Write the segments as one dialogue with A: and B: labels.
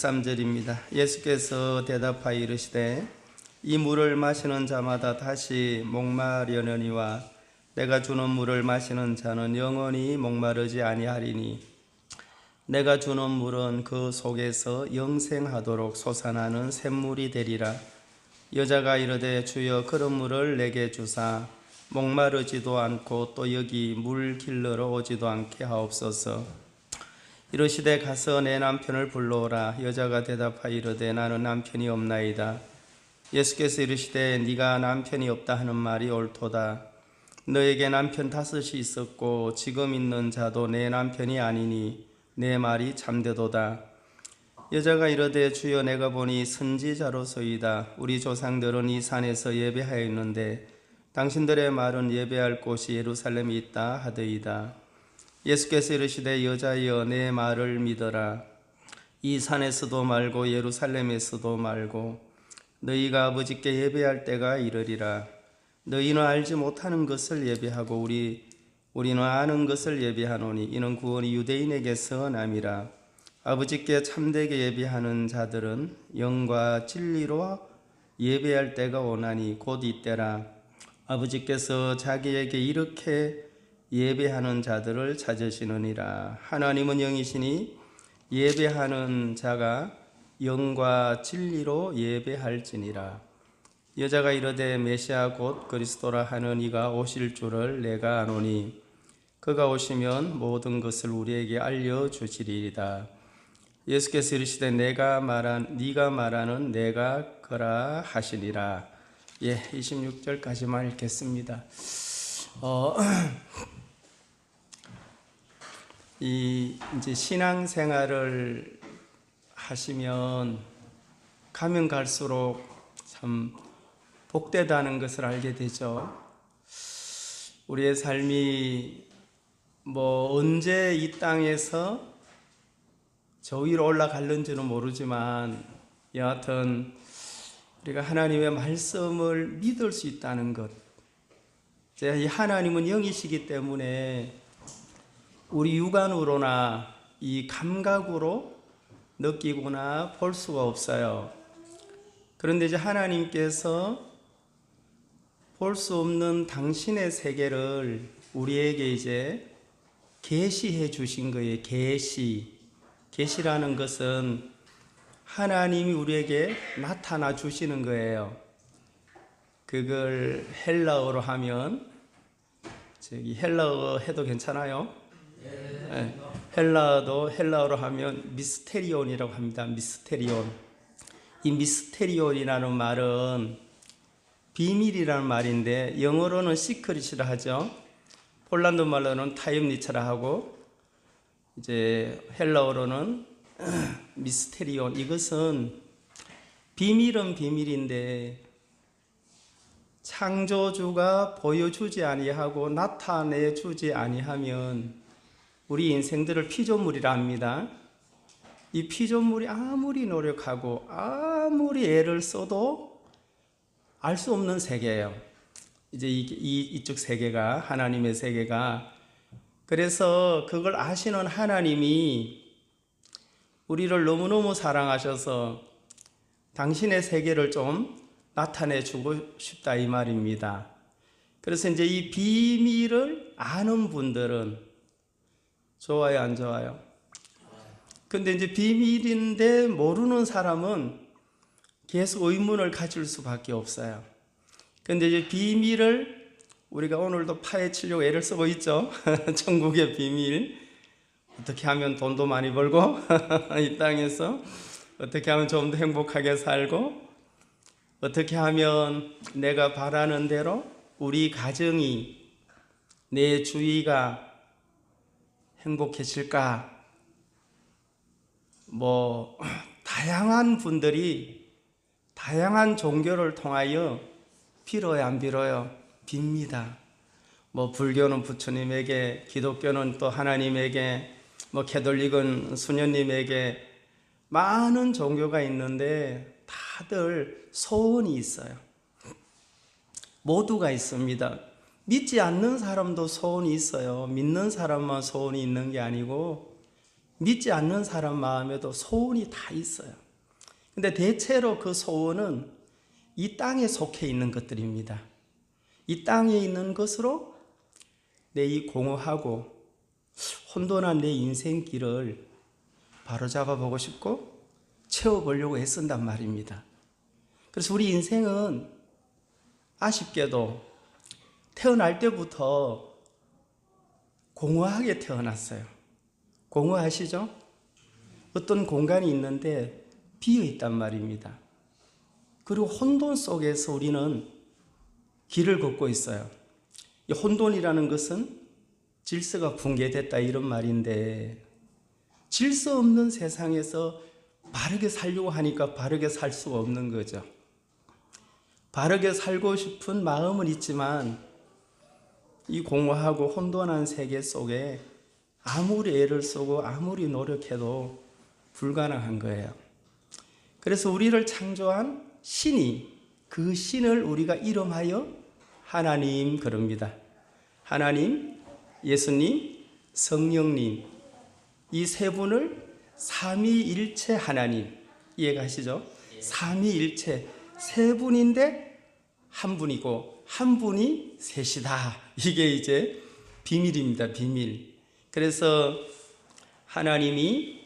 A: 13절입니다. 예수께서 대답하여 이르시되 이 물을 마시는 자마다 다시 목마르려니와 내가 주는 물을 마시는 자는 영원히 목마르지 아니하리니 내가 주는 물은 그 속에서 영생하도록 솟아나는 샘물이 되리라. 여자가 이르되 주여 그런 물을 내게 주사 목마르지도 않고 또 여기 물 길러러 오지도 않게 하옵소서. 이르시되 가서 내 남편을 불러오라. 여자가 대답하여 이르되 나는 남편이 없나이다. 예수께서 이르시되 네가 남편이 없다 하는 말이 옳도다. 너에게 남편 5이 있었고 지금 있는 자도 내 남편이 아니니 내 말이 참되도다. 여자가 이르되 주여 내가 보니 선지자로소이다. 우리 조상들은 이 산에서 예배하였는데 당신들의 말은 예배할 곳이 예루살렘에 있다 하더이다. 예수께서 이르시되 여자여 내 말을 믿어라. 이 산에서도 말고 예루살렘에서도 말고 너희가 아버지께 예배할 때가 이르리라. 너희는 알지 못하는 것을 예배하고 우리는 아는 것을 예배하노니 이는 구원이 유대인에게서 남이라. 아버지께 참되게 예배하는 자들은 영과 진리로 예배할 때가 오나니 곧 이때라. 아버지께서 자기에게 이렇게 예배하는 자들을 찾으시느니라. 하나님은 영이시니 예배하는 자가 영과 진리로 예배할지니라. 여자가 이르되 메시아 곧 그리스도라 하는 이가 오실 줄을 내가 아노니 그가 오시면 모든 것을 우리에게 알려주시리이다. 예수께서 이르시되 네가 말하는 내가 그라 하시니라. 26절까지만 읽겠습니다. 이제 신앙생활을 하시면 가면 갈수록 참 복되다는 것을 알게 되죠. 우리의 삶이 언제 이 땅에서 저 위로 올라갈는지는 모르지만 여하튼 우리가 하나님의 말씀을 믿을 수 있다는 것, 이 하나님은 영이시기 때문에 우리 육안으로나 이 감각으로 느끼거나 볼 수가 없어요. 그런데 이제 하나님께서 볼 수 없는 당신의 세계를 우리에게 이제 계시해 주신 거예요. 계시라는 것은 하나님이 우리에게 나타나 주시는 거예요. 그걸 헬라어로 하면 헬라어 해도 괜찮아요? 네. 헬라어로 하면 미스테리온이라고 합니다. 미스테리온. 이 미스테리온이라는 말은 비밀이라는 말인데 영어로는 시크릿이라 하죠. 폴란드 말로는 타임리처라 하고 이제 헬라어로는 미스테리온. 이것은 비밀은 비밀인데 창조주가 보여주지 아니하고 나타내주지 아니하면 우리 인생들을 피조물이라 합니다. 이 피조물이 아무리 노력하고 아무리 애를 써도 알 수 없는 세계예요. 이제 이쪽 세계가 하나님의 세계가. 그래서 그걸 아시는 하나님이 우리를 너무너무 사랑하셔서 당신의 세계를 좀 나타내주고 싶다 이 말입니다. 그래서 이제 이 비밀을 아는 분들은 좋아요, 안 좋아요? 근데 이제 비밀인데 모르는 사람은 계속 의문을 가질 수밖에 없어요. 근데 이제 비밀을 우리가 오늘도 파헤치려고 애를 쓰고 있죠. 천국의 비밀. 어떻게 하면 돈도 많이 벌고 이 땅에서 어떻게 하면 좀 더 행복하게 살고 어떻게 하면 내가 바라는 대로 우리 가정이 내 주위가 행복해질까? 다양한 분들이 다양한 종교를 통하여 빌어요, 안 빌어요? 빕니다. 불교는 부처님에게, 기독교는 또 하나님에게, 캐톨릭은 수녀님에게 많은 종교가 있는데 다들 소원이 있어요. 모두가 있습니다. 믿지 않는 사람도 소원이 있어요. 믿는 사람만 소원이 있는 게 아니고 믿지 않는 사람 마음에도 소원이 다 있어요. 근데 대체로 그 소원은 이 땅에 속해 있는 것들입니다. 이 땅에 있는 것으로 내 이 공허하고 혼돈한 내 인생길을 바로잡아 보고 싶고 채워보려고 애쓴단 말입니다. 그래서 우리 인생은 아쉽게도 태어날 때부터 공허하게 태어났어요. 공허하시죠? 어떤 공간이 있는데 비어 있단 말입니다. 그리고 혼돈 속에서 우리는 길을 걷고 있어요. 이 혼돈이라는 것은 질서가 붕괴됐다 이런 말인데, 질서 없는 세상에서 바르게 살려고 하니까 바르게 살 수가 없는 거죠. 바르게 살고 싶은 마음은 있지만 이 공허하고 혼돈한 세계 속에 아무리 애를 쓰고 아무리 노력해도 불가능한 거예요. 그래서 우리를 창조한 신이, 그 신을 우리가 이름하여 하나님 그럽니다. 하나님, 예수님, 성령님, 이 세 분을 삼위일체 하나님, 이해가시죠? 삼위일체, 세 분인데 한 분이고 한 분이 셋이다. 이게 이제 비밀입니다. 비밀. 그래서 하나님이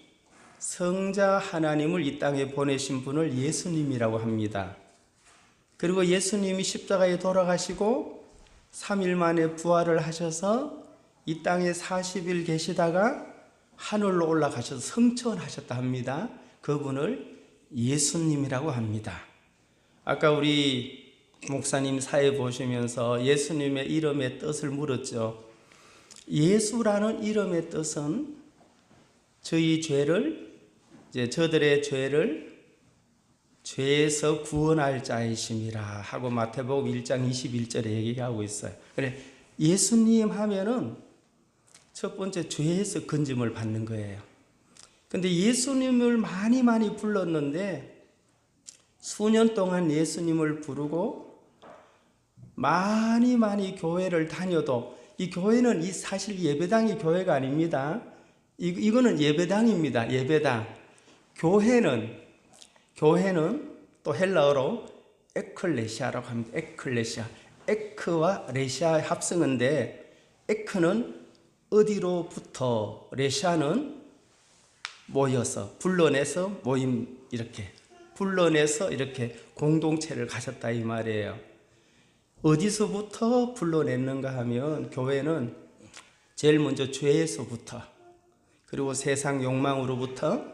A: 성자 하나님을 이 땅에 보내신 분을 예수님이라고 합니다. 그리고 예수님이 십자가에 돌아가시고 3일 만에 부활을 하셔서 이 땅에 40일 계시다가 하늘로 올라가셔서 성천하셨다 합니다. 그분을 예수님이라고 합니다. 아까 우리 목사님 사회 보시면서 예수님의 이름의 뜻을 물었죠. 예수라는 이름의 뜻은 저희 죄를, 저들의 죄를 죄에서 구원할 자이심이라 하고 마태복음 1장 21절에 얘기하고 있어요. 그래, 예수님 하면은 첫 번째 죄에서 건짐을 받는 거예요. 근데 예수님을 많이 불렀는데 수년 동안 예수님을 부르고 많이 교회를 다녀도, 이 교회는 사실 예배당이 교회가 아닙니다. 이거는 예배당입니다. 예배당. 교회는 또 헬라어로 에클레시아라고 합니다. 에클레시아. 에크와 레시아의 합성인데, 에크는 어디로부터, 레시아는 모여서, 불러내서 모임, 이렇게 불러내서 이렇게 공동체를 가졌다 이 말이에요. 어디서부터 불러냈는가 하면 교회는 제일 먼저 죄에서부터, 그리고 세상 욕망으로부터,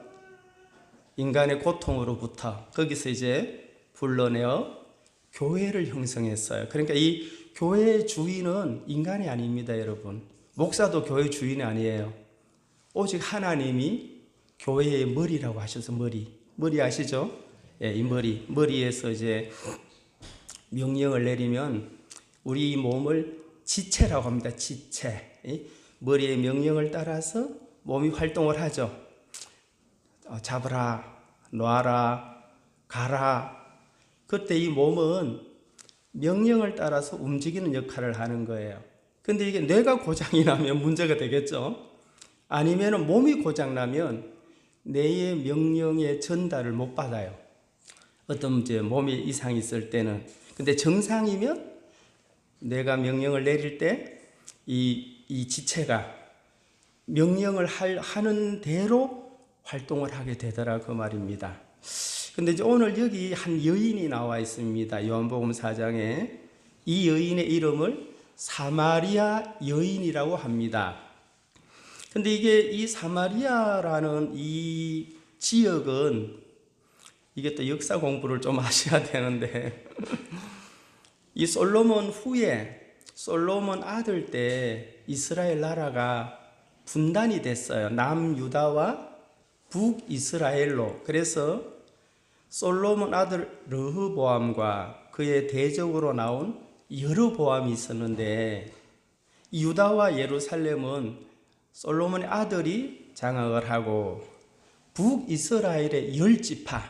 A: 인간의 고통으로부터, 거기서 이제 불러내어 교회를 형성했어요. 그러니까 이 교회의 주인은 인간이 아닙니다, 여러분. 목사도 교회 주인이 아니에요. 오직 하나님이 교회의 머리라고 하셔서 머리 아시죠? 예, 이 머리에서 이제 명령을 내리면 우리 몸을 지체라고 합니다. 지체. 머리의 명령을 따라서 몸이 활동을 하죠. 잡으라, 놔라, 가라. 그때 이 몸은 명령을 따라서 움직이는 역할을 하는 거예요. 근데 이게 뇌가 고장이 나면 문제가 되겠죠. 아니면 몸이 고장 나면 뇌의 명령의 전달을 못 받아요. 어떤 이제 몸에 이상이 있을 때는. 근데 정상이면 뇌가 명령을 내릴 때 이 지체가 명령을 하는 대로 활동을 하게 되더라 그 말입니다. 근데 이제 오늘 여기 한 여인이 나와 있습니다. 요한복음 4장에 이 여인의 이름을 사마리아 여인이라고 합니다. 근데 이게 이 사마리아라는 이 지역은, 이게 또 역사 공부를 좀 하셔야 되는데 이 솔로몬 후에, 솔로몬 아들 때 이스라엘 나라가 분단이 됐어요. 남유다와 북이스라엘로. 그래서 솔로몬 아들 르흐보암과 그의 대적으로 나온 여로보암이 있었는데, 유다와 예루살렘은 솔로몬의 아들이 장악을 하고 북이스라엘의 10지파,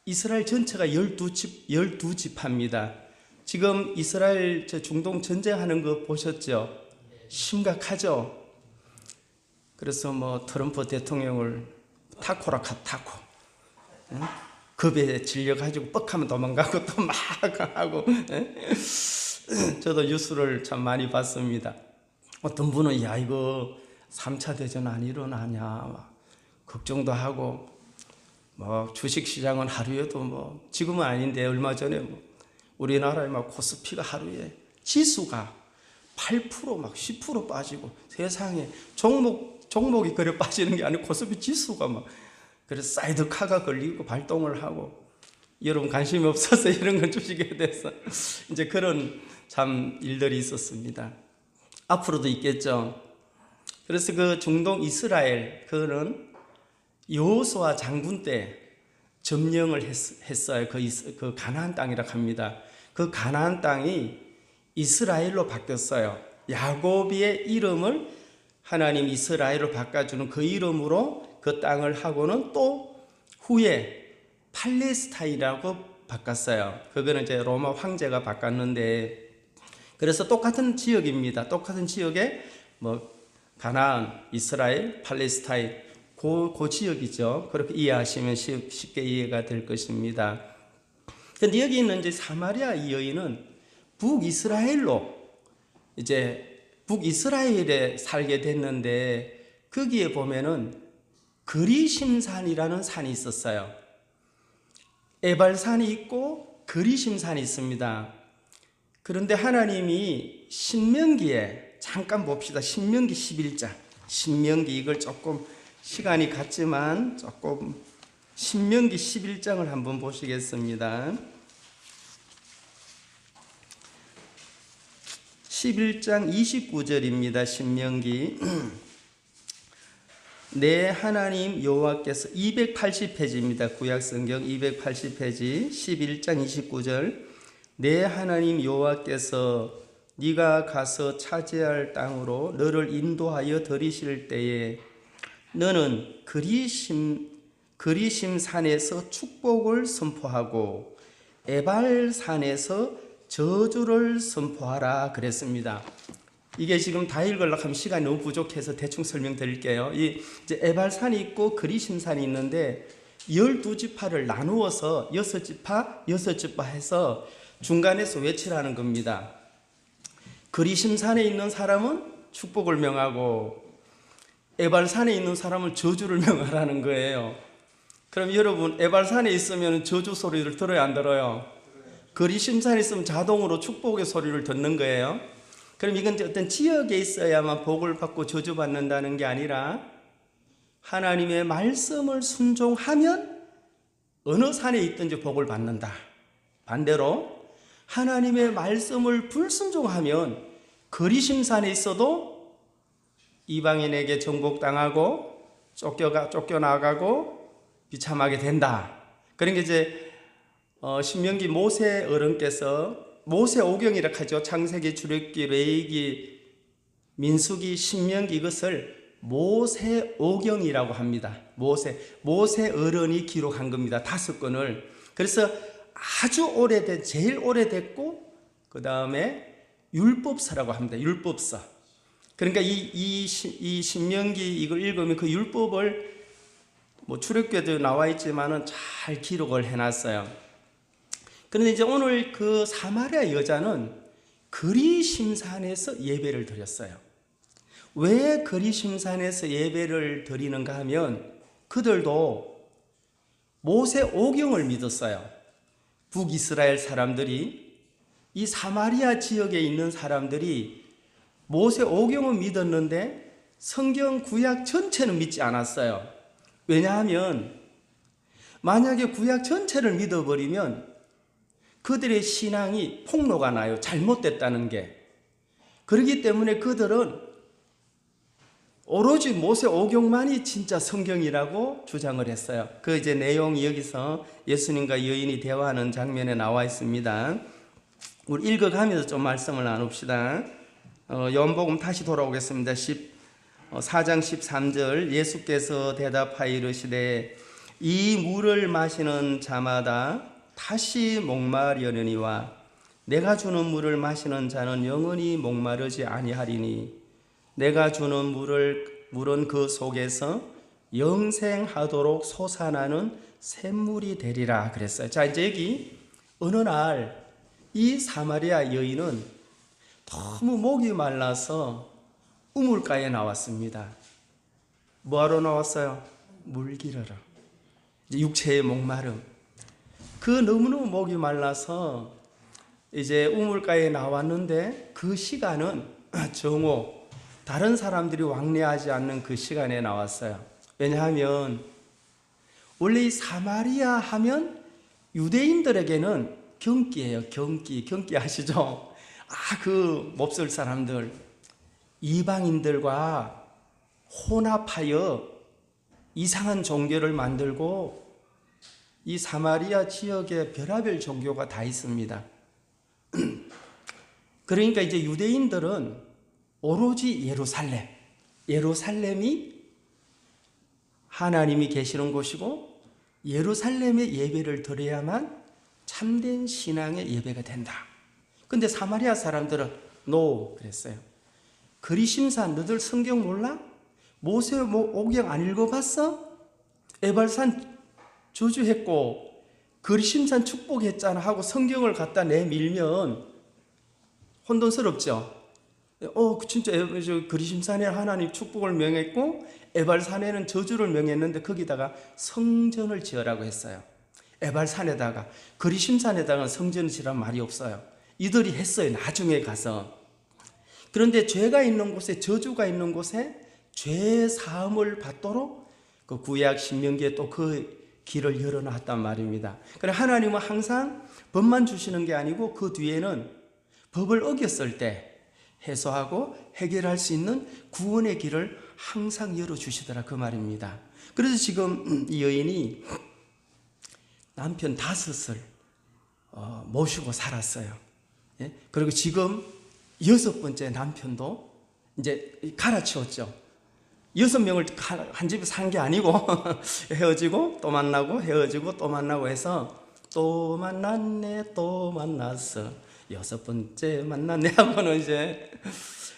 A: 이스라엘 전체가 12지파입니다. 지금 이스라엘 중동 전쟁하는 거 보셨죠? 심각하죠? 그래서 뭐 트럼프 대통령을 타코라 타코, 응? 겁에 질려가지고 뻑하면 도망가고 또 막 하고, 응? 저도 뉴스를 참 많이 봤습니다. 어떤 분은 야 이거 3차 대전 안 일어나냐 막 걱정도 하고, 뭐 주식시장은 하루에도 뭐 지금은 아닌데 얼마 전에 뭐 우리나라에 막 코스피가 하루에 지수가 8% 막 10% 빠지고, 세상에 종목이 그래 빠지는 게 아니고 코스피 지수가 막 그래서 사이드카가 걸리고 발동을 하고, 여러분 관심이 없어서 이런 건 주식에 대해서 이제 그런 참 일들이 있었습니다. 앞으로도 있겠죠. 그래서 그 중동 이스라엘 그거는 여호수아 장군 때 점령을 했어요. 그 가나안 땅이라고 합니다. 그 가나안 땅이 이스라엘로 바뀌었어요. 야곱의 이름을 하나님 이스라엘로 바꿔주는 그 이름으로 그 땅을 하고는 또 후에 팔레스타인이라고 바꿨어요. 그거는 이제 로마 황제가 바꿨는데, 그래서 똑같은 지역입니다. 똑같은 지역에 뭐 가나안, 이스라엘, 팔레스타인 그 지역이죠. 그렇게 이해하시면 쉽게 이해가 될 것입니다. 근데 여기 있는 이제 사마리아 이 여인은 북이스라엘로 이제 북이스라엘에 살게 됐는데, 거기에 보면은 그리심산이라는 산이 있었어요. 에발산이 있고 그리심산이 있습니다. 그런데 하나님이 신명기에 잠깐 봅시다. 신명기 11장. 신명기 이걸 조금 시간이 갔지만 조금 신명기 11장을 한번 보시겠습니다. 11장 29절입니다. 신명기. 내 하나님 여호와께서 280페이지입니다. 구약성경 280페이지 11장 29절. 내 하나님 여호와께서 네가 가서 차지할 땅으로 너를 인도하여 들이실 때에 너는 그리심 산에서 축복을 선포하고 에발 산에서 저주를 선포하라 그랬습니다. 이게 지금 다 읽으려고 하면 시간이 너무 부족해서 대충 설명드릴게요. 이제 에발산이 있고 그리심산이 있는데 12지파를 나누어서 6지파 해서 중간에서 외치라는 겁니다. 그리심산에 있는 사람은 축복을 명하고 에발산에 있는 사람은 저주를 명하라는 거예요. 그럼 여러분 에발산에 있으면 저주 소리를 들어요, 안 들어요? 그리심산에 있으면 자동으로 축복의 소리를 듣는 거예요. 그럼 이건 어떤 지역에 있어야만 복을 받고 저주받는다는 게 아니라 하나님의 말씀을 순종하면 어느 산에 있든지 복을 받는다. 반대로 하나님의 말씀을 불순종하면 그리심산에 있어도 이방인에게 정복당하고 쫓겨나가고 비참하게 된다. 그런 게 이제 신명기 모세 어른께서 모세오경이라고 하죠. 창세기, 출애굽기, 레위기, 민수기, 신명기 이것을 모세오경이라고 합니다. 모세 어른이 기록한 겁니다. 5권을. 그래서 아주 오래된, 제일 오래됐고 그 다음에 율법서라고 합니다. 율법서. 그러니까 이 신명기 이걸 읽으면 그 율법을 뭐 출애굽기에도 나와 있지만은 잘 기록을 해놨어요. 그런데 이제 오늘 그 사마리아 여자는 그리심산에서 예배를 드렸어요. 왜 그리심산에서 예배를 드리는가 하면 그들도 모세오경을 믿었어요. 북이스라엘 사람들이, 이 사마리아 지역에 있는 사람들이 모세오경은 믿었는데 성경 구약 전체는 믿지 않았어요. 왜냐하면 만약에 구약 전체를 믿어버리면 그들의 신앙이 폭로가 나요. 잘못됐다는 게. 그렇기 때문에 그들은 오로지 모세오경만이 진짜 성경이라고 주장을 했어요. 그 이제 내용이 여기서 예수님과 여인이 대화하는 장면에 나와 있습니다. 우리 읽어가면서 좀 말씀을 나눕시다. 요한복음 다시 돌아오겠습니다. 4장 13절. 예수께서 대답하여 이르시되 이 물을 마시는 자마다 다시 목마르려니와 내가 주는 물을 마시는 자는 영원히 목마르지 아니하리니 내가 주는 물을 물은 그 속에서 영생하도록 솟아나는 샘물이 되리라 그랬어요. 자, 이제 여기 어느 날 이 사마리아 여인은 너무 목이 말라서 우물가에 나왔습니다. 뭐하러 나왔어요? 물 기르러. 이제 육체의 목마름. 그 너무너무 목이 말라서 이제 우물가에 나왔는데 그 시간은 정오, 다른 사람들이 왕래하지 않는 그 시간에 나왔어요. 왜냐하면 원래 이 사마리아 하면 유대인들에게는 경기예요. 경기 아시죠? 그 몹쓸 사람들, 이방인들과 혼합하여 이상한 종교를 만들고 이 사마리아 지역에 별의별 종교가 다 있습니다. 그러니까 이제 유대인들은 오로지 예루살렘이 하나님이 계시는 곳이고 예루살렘에 예배를 드려야만 참된 신앙의 예배가 된다. 근데 사마리아 사람들은 노 그랬어요. 그리심산 너들 성경 몰라? 모세 오경 안 읽어봤어? 에발산 저주했고 그리심산 축복했잖아 하고 성경을 갖다 내밀면 혼돈스럽죠. 진짜 그리심산에 하나님 축복을 명했고 에발산에는 저주를 명했는데 거기다가 성전을 지으라고 했어요. 에발산에다가 그리심산에다가 성전을 지으란 말이 없어요. 이들이 했어요. 나중에 가서. 그런데 죄가 있는 곳에, 저주가 있는 곳에 죄 사함을 받도록 그 구약 신명기에 또 그 길을 열어놨단 말입니다. 그래 하나님은 항상 법만 주시는 게 아니고 그 뒤에는 법을 어겼을 때 해소하고 해결할 수 있는 구원의 길을 항상 열어주시더라 그 말입니다. 그래서 지금 이 여인이 남편 5을 모시고 살았어요. 예? 그리고 지금 6번째 남편도 이제 갈아치웠죠. 6명을 한 집에 산 게 아니고 헤어지고 또 만나고 헤어지고 또 만나고 해서 또 만났네 또 만났어 6번째 만났네 하고는 이제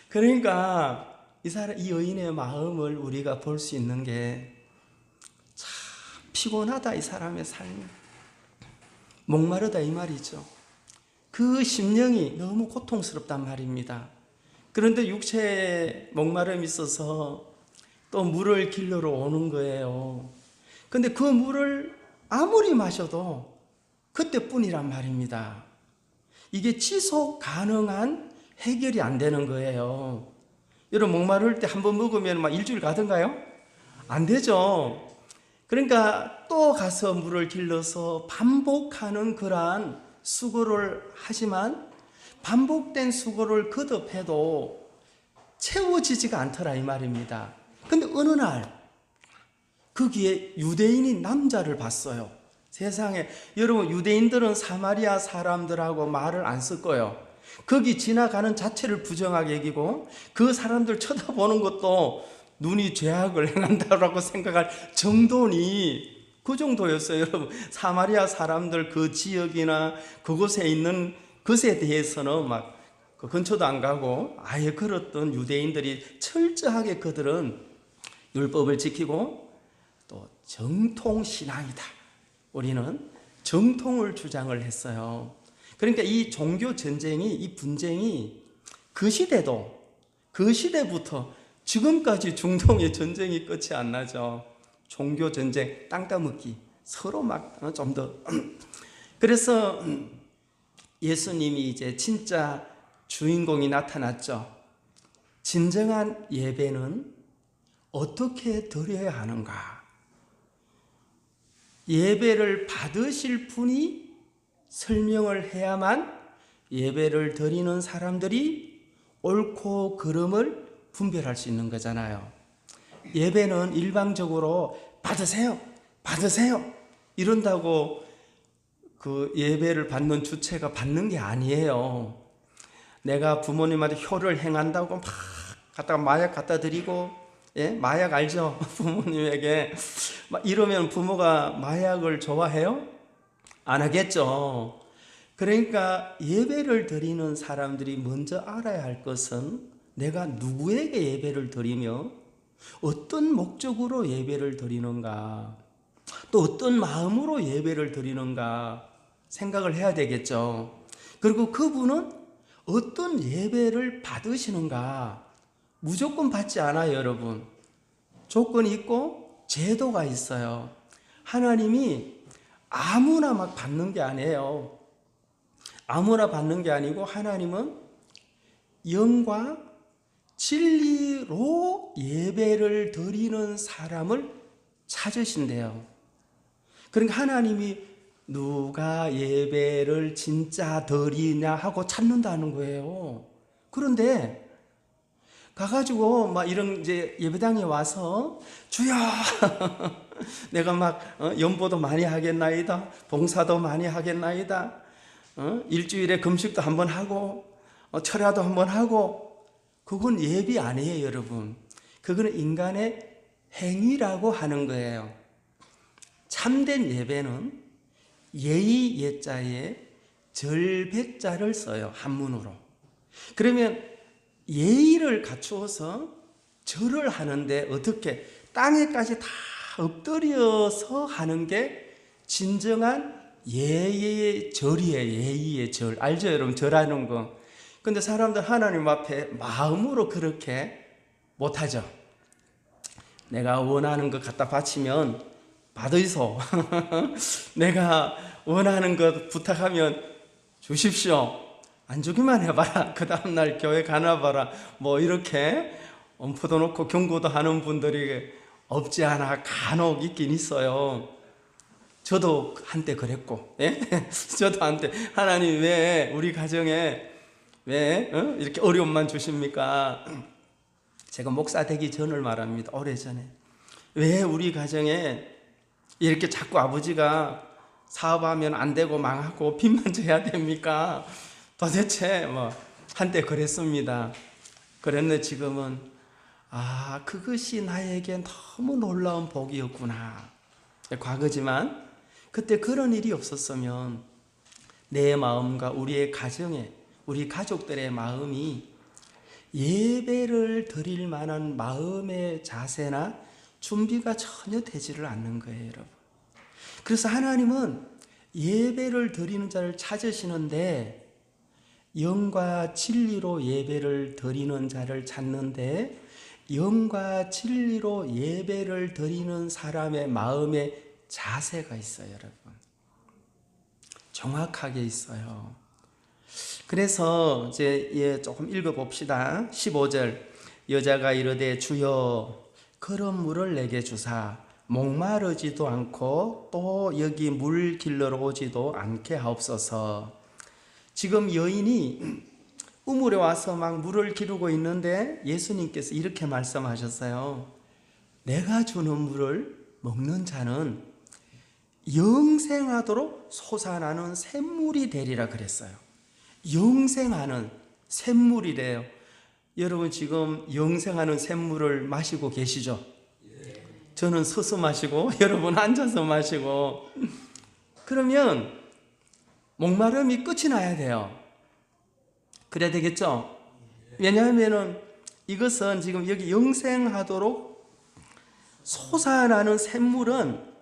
A: 그러니까 이 여인의 마음을 우리가 볼 수 있는 게 참 피곤하다 이 사람의 삶이 목마르다 이 말이죠. 그 심령이 너무 고통스럽단 말입니다. 그런데 육체에 목마름이 있어서 또 물을 길러러 오는 거예요. 근데 그 물을 아무리 마셔도 그때뿐이란 말입니다. 이게 지속 가능한 해결이 안 되는 거예요. 여러분 목마를 때 한 번 먹으면 막 일주일 가던가요? 안 되죠. 그러니까 또 가서 물을 길러서 반복하는 그러한 수고를 하지만 반복된 수고를 거듭해도 채워지지가 않더라 이 말입니다. 근데 어느 날 거기에 유대인인 남자를 봤어요. 세상에 여러분 유대인들은 사마리아 사람들하고 말을 안 쓸 거예요. 거기 지나가는 자체를 부정하게 여기고 그 사람들 쳐다보는 것도 눈이 죄악을 행한다라고 생각할 정도니 그 정도였어요. 여러분 사마리아 사람들 그 지역이나 그곳에 있는 것에 대해서는 막 그 근처도 안 가고 아예 그렇던 유대인들이 철저하게 그들은 율법을 지키고 또 정통신앙이다. 우리는 정통을 주장을 했어요. 그러니까 이 종교 전쟁이 이 분쟁이 그 시대부터 지금까지 중동의 전쟁이 끝이 안 나죠. 종교 전쟁, 땅 따먹기 서로 막 좀 더 그래서 예수님이 이제 진짜 주인공이 나타났죠. 진정한 예배는 어떻게 드려야 하는가? 예배를 받으실 분이 설명을 해야만 예배를 드리는 사람들이 옳고 그름을 분별할 수 있는 거잖아요. 예배는 일방적으로 받으세요 이런다고 그 예배를 받는 주체가 받는 게 아니에요. 내가 부모님한테 효를 행한다고 막 갖다가 마약 갖다 드리고, 예? 마약 알죠? 부모님에게 막 이러면 부모가 마약을 좋아해요? 안 하겠죠. 그러니까 예배를 드리는 사람들이 먼저 알아야 할 것은 내가 누구에게 예배를 드리며 어떤 목적으로 예배를 드리는가, 또 어떤 마음으로 예배를 드리는가 생각을 해야 되겠죠. 그리고 그분은 어떤 예배를 받으시는가, 무조건 받지 않아요, 여러분. 조건이 있고 제도가 있어요. 하나님이 아무나 막 받는 게 아니에요. 아무나 받는 게 아니고 하나님은 영과 진리로 예배를 드리는 사람을 찾으신대요. 그러니까 하나님이 누가 예배를 진짜 드리냐 하고 찾는다는 거예요. 그런데 가가지고 막 이런 이제 예배당에 와서 주여 내가 막 연보도 많이 하겠나이다, 봉사도 많이 하겠나이다, 일주일에 금식도 한번 하고 철야도 한번 하고, 그건 예배 아니에요, 여러분. 그거는 인간의 행위라고 하는 거예요. 참된 예배는 예의 예자에 절백자를 써요, 한문으로. 그러면 예의를 갖추어서 절을 하는데 어떻게 땅에까지 다 엎드려서 하는 게 진정한 예의의 절이에요. 예의의 절. 알죠, 여러분? 절하는 거. 근데 사람들 하나님 앞에 마음으로 그렇게 못하죠. 내가 원하는 것 갖다 바치면 받으소. 내가 원하는 것 부탁하면 주십시오. 안 주기만 해봐라. 그 다음날 교회 가나 봐라. 뭐 이렇게 엄포도 놓고 경고도 하는 분들이 없지 않아 간혹 있긴 있어요. 저도 한때 그랬고, 예? 저도 한때 하나님 왜 우리 가정에 왜 이렇게 어려움만 주십니까? 제가 목사 되기 전을 말합니다. 오래전에. 왜 우리 가정에 이렇게 자꾸 아버지가 사업하면 안 되고 망하고 빚만 져야 됩니까? 도대체 뭐 한때 그랬습니다. 그랬는데 지금은 그것이 나에게 너무 놀라운 복이었구나. 과거지만 그때 그런 일이 없었으면 내 마음과 우리의 가정에, 우리 가족들의 마음이 예배를 드릴 만한 마음의 자세나 준비가 전혀 되지를 않는 거예요, 여러분. 그래서 하나님은 예배를 드리는 자를 찾으시는데, 영과 진리로 예배를 드리는 자를 찾는데, 영과 진리로 예배를 드리는 사람의 마음의 자세가 있어요, 여러분. 정확하게 있어요. 그래서 이제 조금 읽어봅시다. 15절. 여자가 이르되 주여 그런 물을 내게 주사 목마르지도 않고 또 여기 물 길러러 오지도 않게 하옵소서. 지금 여인이 우물에 와서 막 물을 기르고 있는데 예수님께서 이렇게 말씀하셨어요. 내가 주는 물을 먹는 자는 영생하도록 솟아나는 샘물이 되리라 그랬어요. 영생하는 샘물이래요. 여러분 지금 영생하는 샘물을 마시고 계시죠? 저는 서서 마시고 여러분 앉아서 마시고. 그러면 목마름이 끝이 나야 돼요. 그래야 되겠죠? 왜냐하면 이것은 지금 여기 영생하도록 솟아나는 샘물은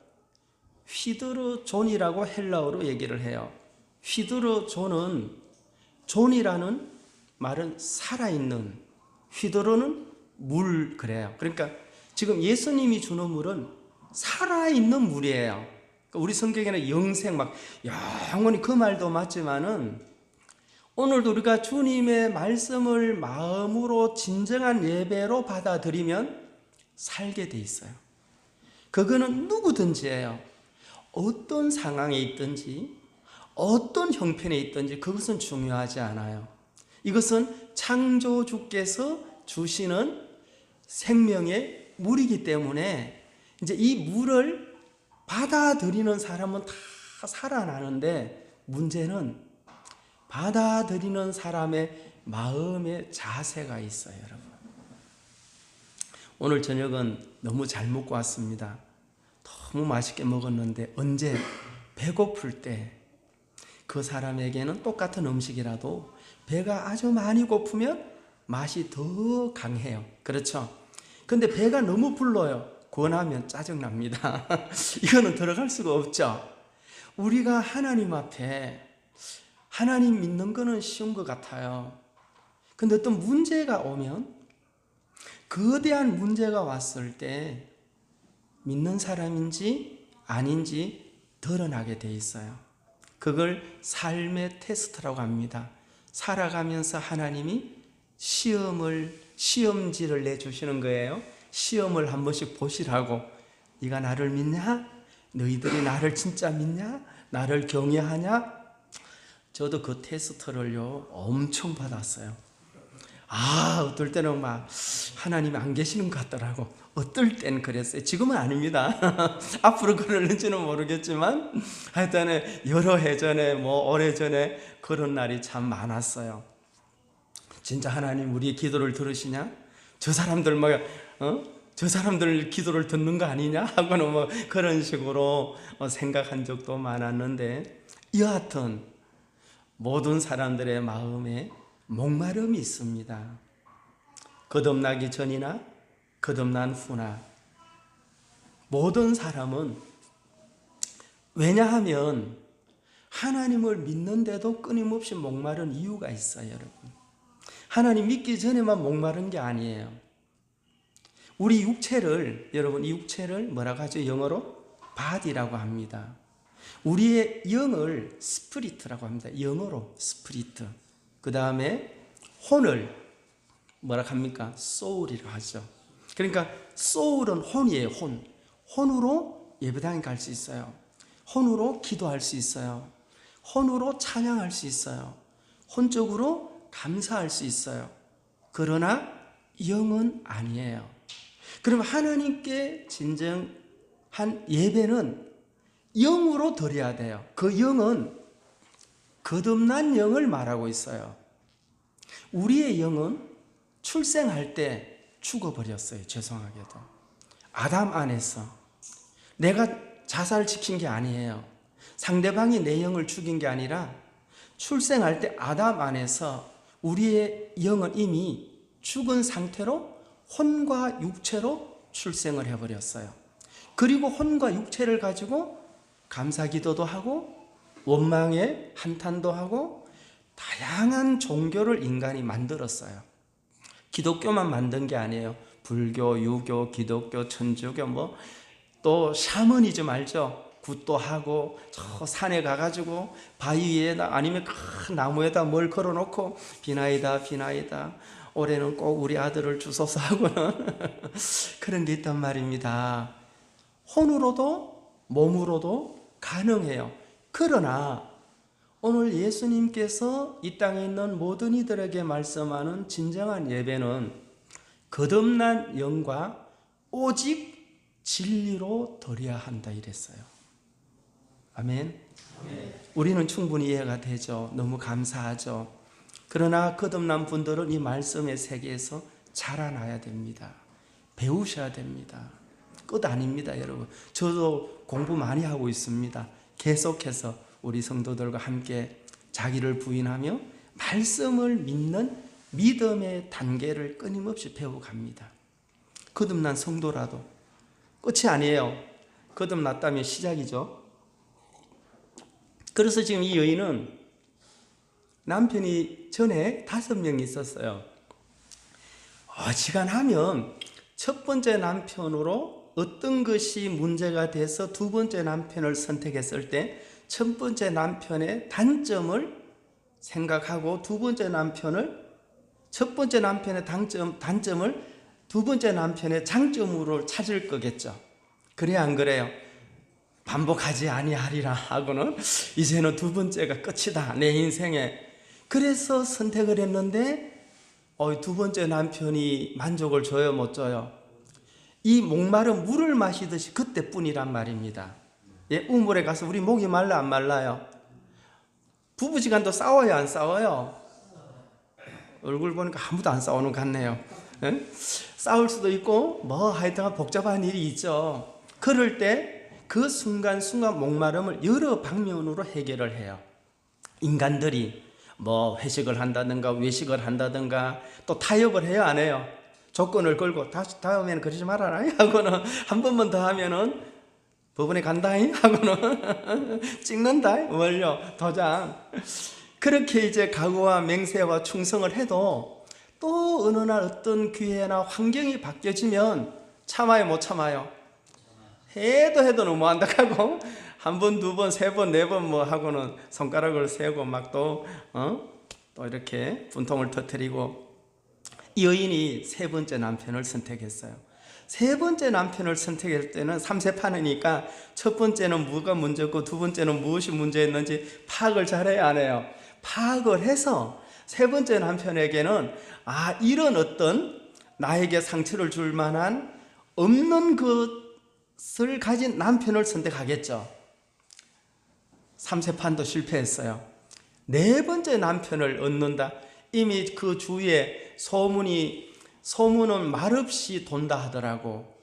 A: 휘드르존이라고 헬라어로 얘기를 해요. 휘드르존은, 존이라는 말은 살아있는, 휘드르는 물 그래요. 그러니까 지금 예수님이 주는 물은 살아있는 물이에요. 그러니까 우리 성경에는 영생 막 영원히 그 말도 맞지만은 오늘도 우리가 주님의 말씀을 마음으로 진정한 예배로 받아들이면 살게 돼 있어요. 그거는 누구든지예요. 어떤 상황에 있든지 어떤 형편에 있든지 그것은 중요하지 않아요. 이것은 창조주께서 주시는 생명의 물이기 때문에 이제 이 물을 받아들이는 사람은 다 살아나는데, 문제는 받아들이는 사람의 마음의 자세가 있어요, 여러분. 오늘 저녁은 너무 잘 먹고 왔습니다. 너무 맛있게 먹었는데 언제 배고플 때 그 사람에게는 똑같은 음식이라도 배가 아주 많이 고프면 맛이 더 강해요. 그렇죠? 근데 배가 너무 불러요. 권하면 짜증납니다. 이거는 들어갈 수가 없죠. 우리가 하나님 앞에 하나님 믿는 거는 쉬운 것 같아요. 근데 어떤 문제가 오면, 거대한 문제가 왔을 때 믿는 사람인지 아닌지 드러나게 돼 있어요. 그걸 삶의 테스트라고 합니다. 살아가면서 하나님이 시험지를 내주시는 거예요. 시험을 한 번씩 보시라고. 네가 나를 믿냐? 너희들이 나를 진짜 믿냐? 나를 경외하냐? 저도 그 테스트를요 엄청 받았어요. 어떨 때는 막 하나님이 안 계시는 것 같더라고. 어떨 땐 그랬어요. 지금은 아닙니다. 앞으로 그럴는지는 모르겠지만 하여튼 여러 해 전에 오래전에 그런 날이 참 많았어요. 진짜 하나님 우리의 기도를 들으시냐? 저 사람들 저 사람들 기도를 듣는 거 아니냐? 하고는 그런 식으로 생각한 적도 많았는데, 여하튼 모든 사람들의 마음에 목마름이 있습니다. 거듭나기 전이나 거듭난 후나 모든 사람은, 왜냐하면 하나님을 믿는데도 끊임없이 목마른 이유가 있어요. 여러분, 하나님 믿기 전에만 목마른 게 아니에요. 우리 육체를, 여러분 이 육체를 뭐라고 하죠? 영어로 body라고 합니다. 우리의 영을 스피릿이라고 합니다. 영어로 스피릿. 그 다음에 혼을 뭐라고 합니까? soul이라고 하죠. 그러니까 soul은 혼이에요. 혼으로 예배당에 갈 수 있어요. 혼으로 기도할 수 있어요. 혼으로 찬양할 수 있어요. 혼적으로 감사할 수 있어요. 그러나 영은 아니에요. 그럼 하나님께 진정한 예배는 영으로 드려야 돼요. 그 영은 거듭난 영을 말하고 있어요. 우리의 영은 출생할 때 죽어버렸어요. 죄송하게도. 아담 안에서. 내가 자살시킨 게 아니에요. 상대방이 내 영을 죽인 게 아니라 출생할 때 아담 안에서 우리의 영은 이미 죽은 상태로 혼과 육체로 출생을 해버렸어요. 그리고 혼과 육체를 가지고 감사기도도 하고 원망의 한탄도 하고 다양한 종교를 인간이 만들었어요. 기독교만 만든 게 아니에요. 불교, 유교, 기독교, 천주교 또 샤머니즘 알죠? 굿도 하고 저 산에 가가지고 바위 위에다 아니면 큰 나무에다 뭘 걸어놓고 비나이다 올해는 꼭 우리 아들을 주소서 하고는 그런 게 있단 말입니다. 혼으로도 몸으로도 가능해요. 그러나 오늘 예수님께서 이 땅에 있는 모든 이들에게 말씀하는 진정한 예배는 거듭난 영과 오직 진리로 드려야 한다 이랬어요. 아멘. 우리는 충분히 이해가 되죠. 너무 감사하죠. 그러나 거듭난 분들은 이 말씀의 세계에서 자라나야 됩니다. 배우셔야 됩니다. 끝 아닙니다, 여러분. 저도 공부 많이 하고 있습니다. 계속해서 우리 성도들과 함께 자기를 부인하며 말씀을 믿는 믿음의 단계를 끊임없이 배워갑니다. 거듭난 성도라도 끝이 아니에요. 거듭났다면 시작이죠. 그래서 지금 이 여인은 남편이 전에 5명이 있었어요. 어지간하면 첫 번째 남편으로 어떤 것이 문제가 돼서 두 번째 남편을 선택했을 때 첫 번째 남편의 단점을 생각하고 두 번째 남편을, 첫 번째 남편의 단점을 두 번째 남편의 장점으로 찾을 거겠죠. 그래야 안 그래요? 반복하지 아니하리라 하고는 이제는 두 번째가 끝이다 내 인생에. 그래서 선택을 했는데 두 번째 남편이 만족을 줘요, 못 줘요? 이 목마른 물을 마시듯이 그때뿐이란 말입니다. 예, 우물에 가서 우리 목이 말라 안 말라요? 부부지간도 싸워요, 안 싸워요? 얼굴 보니까 아무도 안 싸우는 것 같네요. 예? 싸울 수도 있고 하여튼 복잡한 일이 있죠. 그럴 때 그 순간순간 목마름을 여러 방면으로 해결을 해요. 인간들이 회식을 한다든가 외식을 한다든가 또 타협을 해요, 안 해요? 조건을 걸고 다음에는 그러지 말아라 하고는 한 번만 더 하면은 법원에 간다 하고는 찍는다 원료 도장. 그렇게 이제 각오와 맹세와 충성을 해도 또 어느 날 어떤 기회나 환경이 바뀌어지면 참아요 못 참아요? 해도 너무한다 하고 한 번, 두 번, 세 번, 네 번 뭐 하고는 손가락을 세고 막 또 이렇게 분통을 터뜨리고, 이 여인이 세 번째 남편을 선택했어요. 세 번째 남편을 선택할 때는 3세판이니까 첫 번째는 뭐가 문제고 두 번째는 무엇이 문제였는지 파악을 잘해야 안 해요. 파악을 해서 세 번째 남편에게는 이런 어떤 나에게 상처를 줄 만한 없는 것을 가진 남편을 선택하겠죠. 3세판도 실패했어요. 네 번째 남편을 얻는다. 이미 그 주위에 소문은 말없이 돈다 하더라고.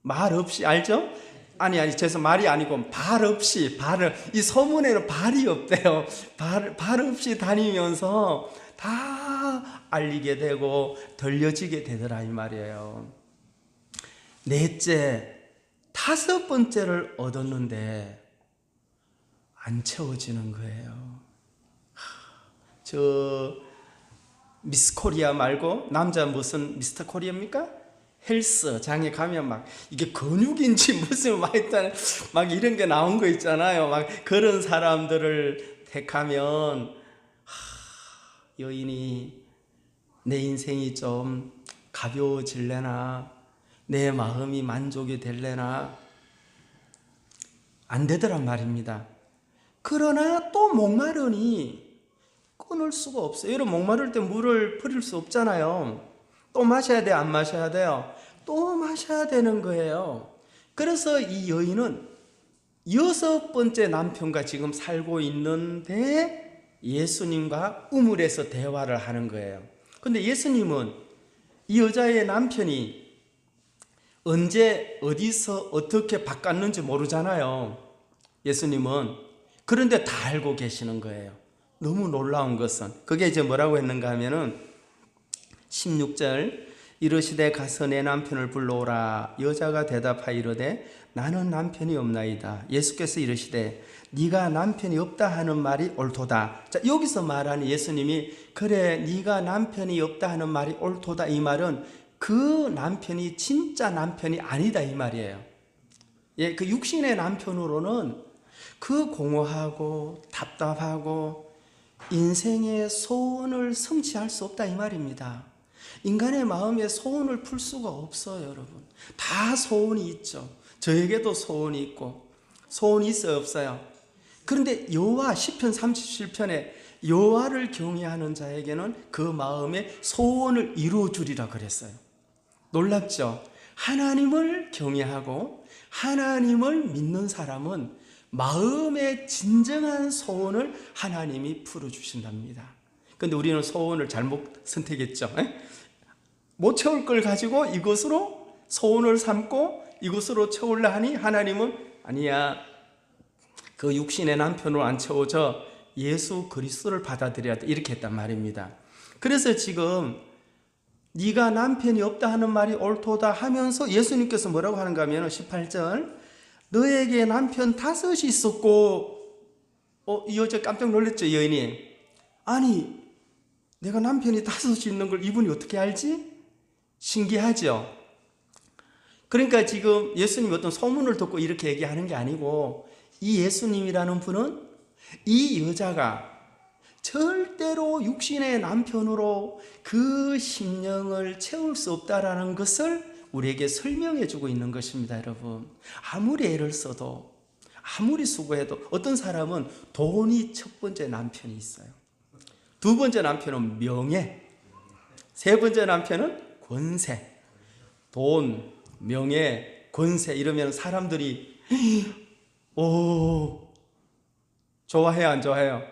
A: 말없이, 알죠? 아니 죄송, 말이 아니고 발 없이, 이 소문에는 발이 없대요. 발 없이 다니면서 다 알리게 되고 들려지게 되더라 이 말이에요. 넷째, 다섯 번째를 얻었는데 안 채워지는 거예요. 저 미스 코리아 말고 남자 무슨 미스터 코리아입니까? 헬스장에 가면 막 이게 근육인지 무슨 막 이런 게 나온 거 있잖아요. 막 그런 사람들을 택하면 여인이 내 인생이 좀 가벼워질래나, 내 마음이 만족이 될래나 안 되더란 말입니다. 그러나 또 목마르니 끊을 수가 없어요. 여러분, 목마를 때 물을 버릴 수 없잖아요. 또 마셔야 돼, 안 마셔야 돼요? 또 마셔야 되는 거예요. 그래서 이 여인은 여섯 번째 남편과 지금 살고 있는데 예수님과 우물에서 대화를 하는 거예요. 근데 예수님은 이 여자의 남편이 언제 어디서 어떻게 바꿨는지 모르잖아요. 예수님은. 그런데 다 알고 계시는 거예요. 너무 놀라운 것은 그게 이제 뭐라고 했는가 하면은 16절, 이르시되 가서 내 남편을 불러오라. 여자가 대답하이르되 나는 남편이 없나이다. 예수께서 이르시되 네가 남편이 없다 하는 말이 옳도다. 자, 여기서 말하는 예수님이 그래 네가 남편이 없다 하는 말이 옳도다, 이 말은 그 남편이 진짜 남편이 아니다 이 말이에요. 예, 그 육신의 남편으로는 그 공허하고 답답하고 인생의 소원을 성취할 수 없다 이 말입니다. 인간의 마음에 소원을 풀 수가 없어요, 여러분. 다 소원이 있죠. 저에게도 소원이 있고 소원이 있어요, 없어요? 그런데 여호와, 시편 37편에 여호와를 경외하는 자에게는 그 마음의 소원을 이루어 주리라 그랬어요. 놀랍죠? 하나님을 경외하고 하나님을 믿는 사람은 마음의 진정한 소원을 하나님이 풀어주신답니다. 그런데 우리는 소원을 잘못 선택했죠. 못 채울 걸 가지고 이것으로 소원을 삼고 이것으로 채우려 하니 하나님은 아니야, 그 육신의 남편으로 안 채워져 예수 그리스도를 받아들여야 돼, 이렇게 했단 말입니다. 그래서 지금 네가 남편이 없다 하는 말이 옳도다 하면서 예수님께서 뭐라고 하는가 하면 18절, 너에게 남편 5이 있었고, 이 여자 깜짝 놀랐죠, 여인이. 아니, 내가 남편이 5이 있는 걸 이분이 어떻게 알지? 신기하죠? 그러니까 지금 예수님이 어떤 소문을 듣고 이렇게 얘기하는 게 아니고, 이 예수님이라는 분은 이 여자가 절대로 육신의 남편으로 그 심령을 채울 수 없다라는 것을 우리에게 설명해 주고 있는 것입니다, 여러분. 아무리 애를 써도, 아무리 수고해도 어떤 사람은 돈이 첫 번째 남편이 있어요. 두 번째 남편은 명예, 세 번째 남편은 권세. 돈, 명예, 권세 이러면 사람들이 좋아해요, 안 좋아해요?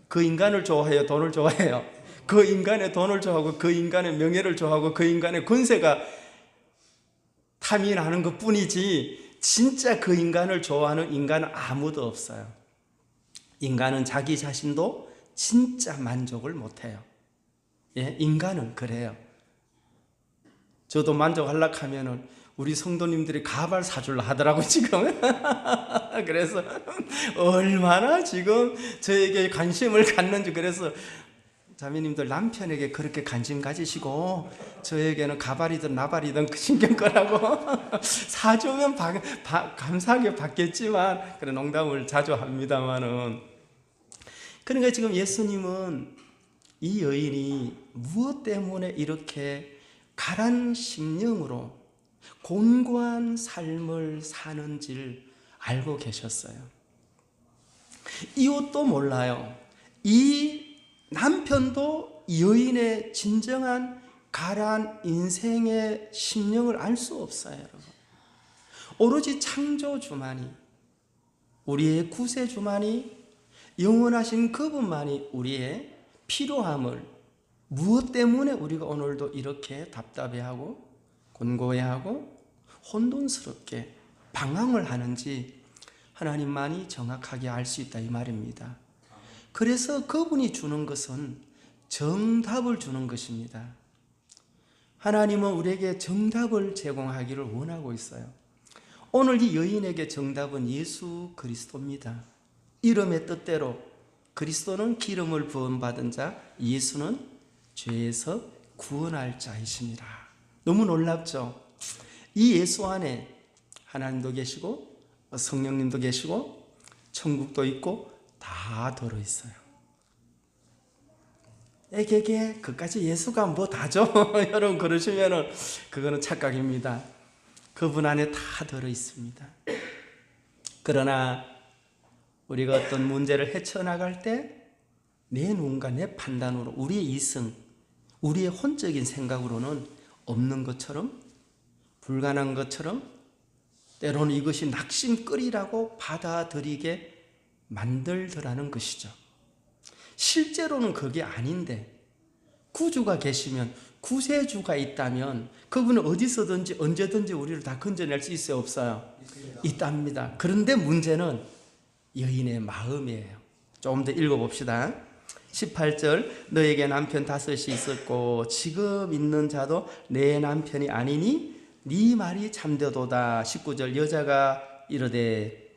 A: 그 인간을 좋아해요, 돈을 좋아해요? 그 인간의 돈을 좋아하고 그 인간의 명예를 좋아하고 그 인간의 권세가 탐이 나는 것 뿐이지, 진짜 그 인간을 좋아하는 인간은 아무도 없어요. 인간은 자기 자신도 진짜 만족을 못해요. 예, 인간은 그래요. 저도 만족하려고 하면은 우리 성도님들이 가발 사줄라 하더라고 지금. 그래서 얼마나 지금 저에게 관심을 갖는지. 그래서 자매님들 남편에게 그렇게 관심 가지시고 저에게는 가발이든 나발이든 신경 꺼라고 사주면 감사하게 받겠지만, 그런 농담을 자주 합니다만은. 그러니까 지금 예수님은 이 여인이 무엇 때문에 이렇게 가란 심령으로 곤고한 삶을 사는지를 알고 계셨어요. 이것도 몰라요. 이 남편도 여인의 진정한 가란 인생의 심령을 알 수 없어요, 여러분. 오로지 창조주만이, 우리의 구세주만이, 영원하신 그분만이 우리의 필요함을, 무엇 때문에 우리가 오늘도 이렇게 답답해하고 곤고해하고 혼돈스럽게 방황을 하는지 하나님만이 정확하게 알 수 있다 이 말입니다. 그래서 그분이 주는 것은 정답을 주는 것입니다. 하나님은 우리에게 정답을 제공하기를 원하고 있어요. 오늘 이 여인에게 정답은 예수 그리스도입니다. 이름의 뜻대로 그리스도는 기름을 부음받은 자, 예수는 죄에서 구원할 자이십니다. 너무 놀랍죠? 이 예수 안에 하나님도 계시고 성령님도 계시고 천국도 있고 다 들어있어요. 에게게 그까지 예수가 뭐 다죠? 여러분 그러시면은 그거는 착각입니다. 그분 안에 다 들어있습니다. 그러나 우리가 어떤 문제를 헤쳐나갈 때 내 눈과 내 판단으로, 우리의 이성, 우리의 혼적인 생각으로는 없는 것처럼, 불가능한 것처럼, 때로는 이것이 낙심거리라고 받아들이게 만들더라는 것이죠. 실제로는 그게 아닌데, 구주가 계시면, 구세주가 있다면 그분은 어디서든지 언제든지 우리를 다 건져낼 수 있어요, 없어요? 있답니다. 그런데 문제는 여인의 마음이에요. 조금 더 읽어봅시다. 18절, 너에게 남편 5이 있었고 지금 있는 자도 내 남편이 아니니 네 말이 참되도다. 19절, 여자가 이르되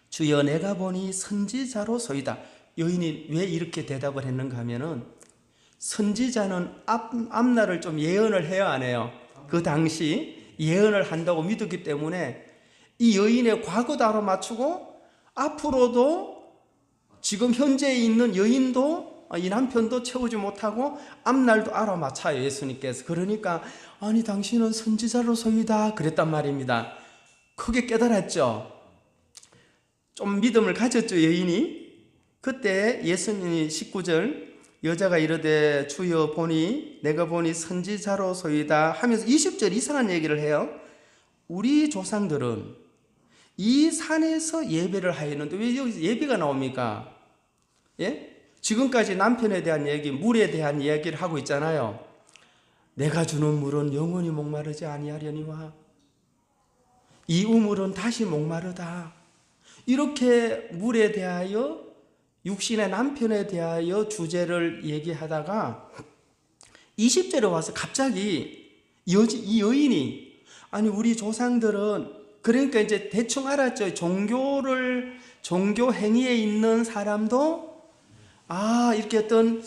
A: 주여 내가 보니 선지자로소이다. 여인이 왜 이렇게 대답을 했는가 하면은, 선지자는 앞날을 좀 예언을 해야 안 해요? 그 당시 예언을 한다고 믿었기 때문에 이 여인의 과거도 알아맞추고 앞으로도 지금 현재에 있는 여인도, 이 남편도 채우지 못하고 앞날도 알아맞혀요, 예수님께서. 그러니까 아니 당신은 선지자로소이다 그랬단 말입니다. 크게 깨달았죠. 좀 믿음을 가졌죠, 여인이. 그때 예수님이 19절, 여자가 이르되 주여 보니 내가 보니 선지자로소이다 하면서 20절 이상한 얘기를 해요. 우리 조상들은 이 산에서 예배를 하였는데 왜 여기서 예배가 나옵니까? 예? 지금까지 남편에 대한 얘기, 물에 대한 이야기를 하고 있잖아요. 내가 주는 물은 영원히 목마르지 아니하려니와 이 우물은 다시 목마르다. 이렇게 물에 대하여, 육신의 남편에 대하여 주제를 얘기하다가 20절에 와서 갑자기 이 여인이, 아니 우리 조상들은, 그러니까 이제 대충 알았죠. 종교 행위에 있는 사람도 이렇게 어떤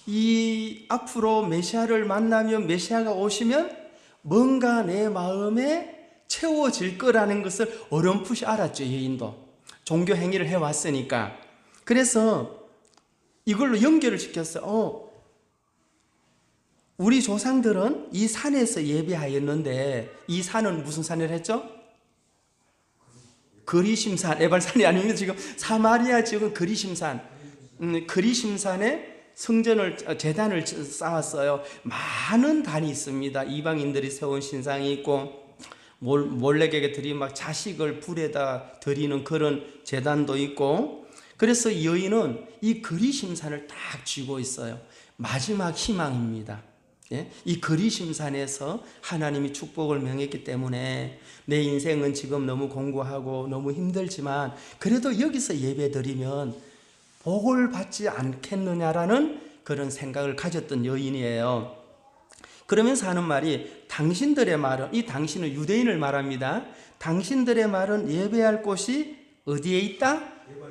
A: 이 앞으로 메시아를 만나면, 메시아가 오시면 뭔가 내 마음에 채워질 거라는 것을 어렴풋이 알았죠, 여인도. 종교 행위를 해왔으니까. 그래서 이걸로 연결을 시켰어요. 우리 조상들은 이 산에서 예배하였는데, 이 산은 무슨 산을 했죠? 그리심산, 에발산이 아닙니다. 지금 사마리아 지역은 그리심산. 그리심산에 재단을 쌓았어요. 많은 단이 있습니다. 이방인들이 세운 신상이 있고, 몰래에게 막 자식을 불에다 드리는 그런 재단도 있고. 그래서 여인은 이 그리심산을 딱 쥐고 있어요. 마지막 희망입니다. 예? 이 그리심산에서 하나님이 축복을 명했기 때문에 내 인생은 지금 너무 공고하고 너무 힘들지만 그래도 여기서 예배드리면 복을 받지 않겠느냐라는 그런 생각을 가졌던 여인이에요. 그러면서 하는 말이 당신들의 말은, 이 당신은 유대인을 말합니다. 당신들의 말은 예배할 곳이 어디에 있다?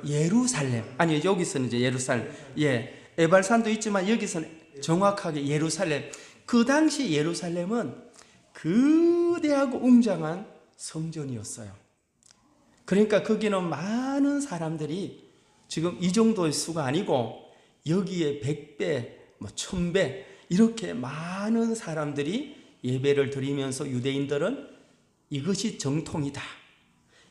A: 예루살렘. 아니, 여기서는 이제 예루살렘. 예, 에발산도 있지만 여기서는 정확하게 예루살렘. 그 당시 예루살렘은 거대하고 웅장한 성전이었어요. 그러니까 거기는 많은 사람들이, 지금 이 정도의 수가 아니고 여기에 100배, 1000배 이렇게 많은 사람들이 예배를 드리면서 유대인들은 이것이 정통이다.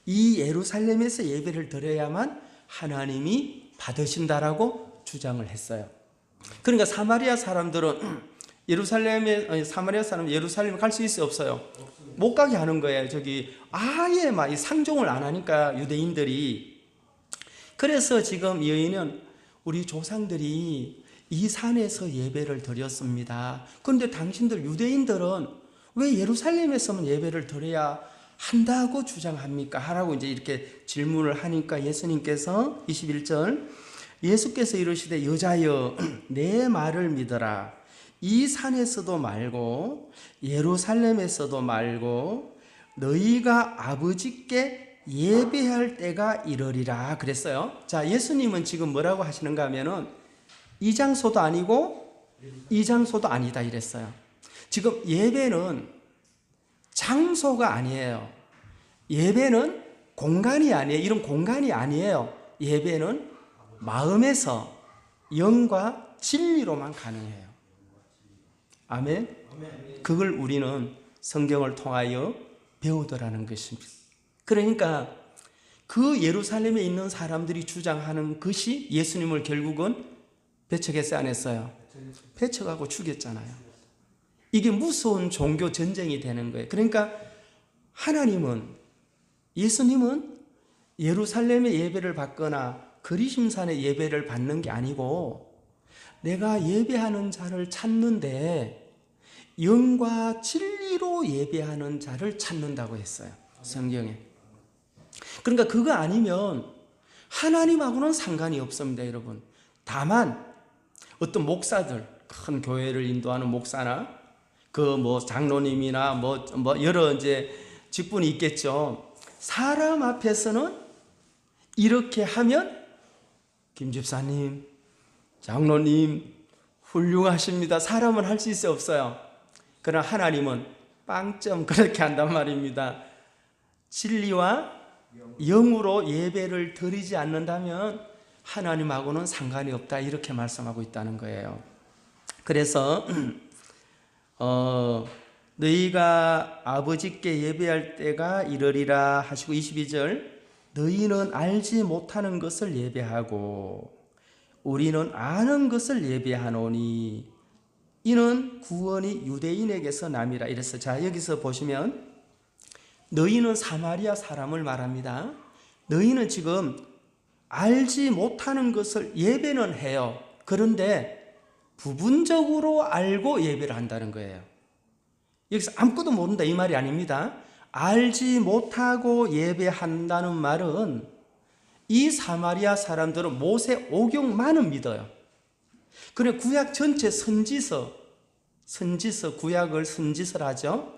A: 이 예루살렘에서 예배를 드려야만 하나님이 받으신다라고 주장을 했어요. 그러니까 사마리아 사람들은 사마리아 사람 예루살렘에 갈 수 있어요, 없어요? 못 가게 하는 거예요. 저기 아예 막 상종을 안 하니까 유대인들이. 그래서 지금 여인은 우리 조상들이 이 산에서 예배를 드렸습니다. 그런데 당신들 유대인들은 왜 예루살렘에서만 예배를 드려야 한다고 주장합니까? 하라고 이제 이렇게 질문을 하니까 예수님께서 21절, 예수께서 이르시되 여자여 내 말을 믿어라. 이 산에서도 말고 예루살렘에서도 말고 너희가 아버지께 예배할 때가 이르리라 그랬어요. 자, 예수님은 지금 뭐라고 하시는가 하면은 이 장소도 아니고 이 장소도 아니다 이랬어요. 지금 예배는 장소가 아니에요. 예배는 공간이 아니에요. 이런 공간이 아니에요. 예배는 마음에서 영과 진리로만 가능해요. 아멘. 그걸 우리는 성경을 통하여 배우더라는 것입니다. 그러니까 그 예루살렘에 있는 사람들이 주장하는 것이 예수님을 결국은 배척했어요, 안 했어요? 배척하고 죽였잖아요. 이게 무서운 종교 전쟁이 되는 거예요. 그러니까 하나님은, 예수님은 예루살렘의 예배를 받거나 그리심산의 예배를 받는 게 아니고 내가 예배하는 자를 찾는데 영과 진리로 예배하는 자를 찾는다고 했어요, 성경에. 그러니까 그거 아니면 하나님하고는 상관이 없습니다, 여러분. 다만 어떤 목사들, 큰 교회를 인도하는 목사나 그 장로님이나 여러 이제 직분이 있겠죠. 사람 앞에서는 이렇게 하면 김 집사님, 장로님 훌륭하십니다. 사람은 할 수 있어요, 없어요? 그러나 하나님은 빵점 그렇게 한단 말입니다. 진리와 영으로 예배를 드리지 않는다면 하나님하고는 상관이 없다, 이렇게 말씀하고 있다는 거예요. 그래서 너희가 아버지께 예배할 때가 이르리라 하시고 22절, 너희는 알지 못하는 것을 예배하고 우리는 아는 것을 예배하노니 이는 구원이 유대인에게서 남이라 이랬어요. 자, 여기서 보시면 너희는 사마리아 사람을 말합니다. 너희는 지금 알지 못하는 것을 예배는 해요. 그런데 부분적으로 알고 예배를 한다는 거예요. 여기서 아무것도 모른다 이 말이 아닙니다. 알지 못하고 예배한다는 말은 이 사마리아 사람들은 모세 오경만은 믿어요. 그래 구약 전체 선지서, 구약을 선지서라죠.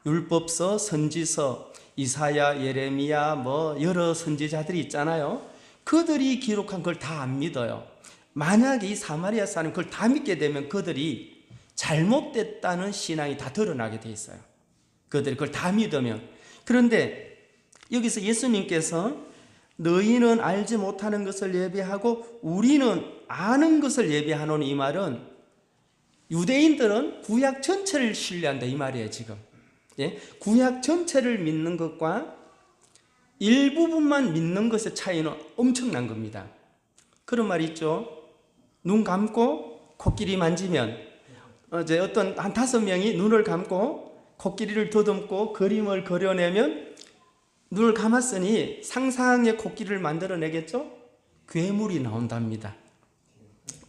A: 율법서, 선지서, 이사야, 예레미야 여러 선지자들이 있잖아요. 그들이 기록한 걸 다 안 믿어요. 만약에 이 사마리아 사람이 그걸 다 믿게 되면 그들이 잘못됐다는 신앙이 다 드러나게 돼 있어요. 그들이 그걸 다 믿으면. 그런데 여기서 예수님께서 너희는 알지 못하는 것을 예배하고 우리는 아는 것을 예배하노니 이 말은 유대인들은 구약 전체를 신뢰한다 이 말이에요 지금. 예? 구약 전체를 믿는 것과 일부분만 믿는 것의 차이는 엄청난 겁니다. 그런 말이 있죠. 눈 감고 코끼리 만지면 어떤 한 5명이 눈을 감고 코끼리를 더듬고 그림을 그려내면 눈을 감았으니 상상의 코끼리를 만들어내겠죠? 괴물이 나온답니다.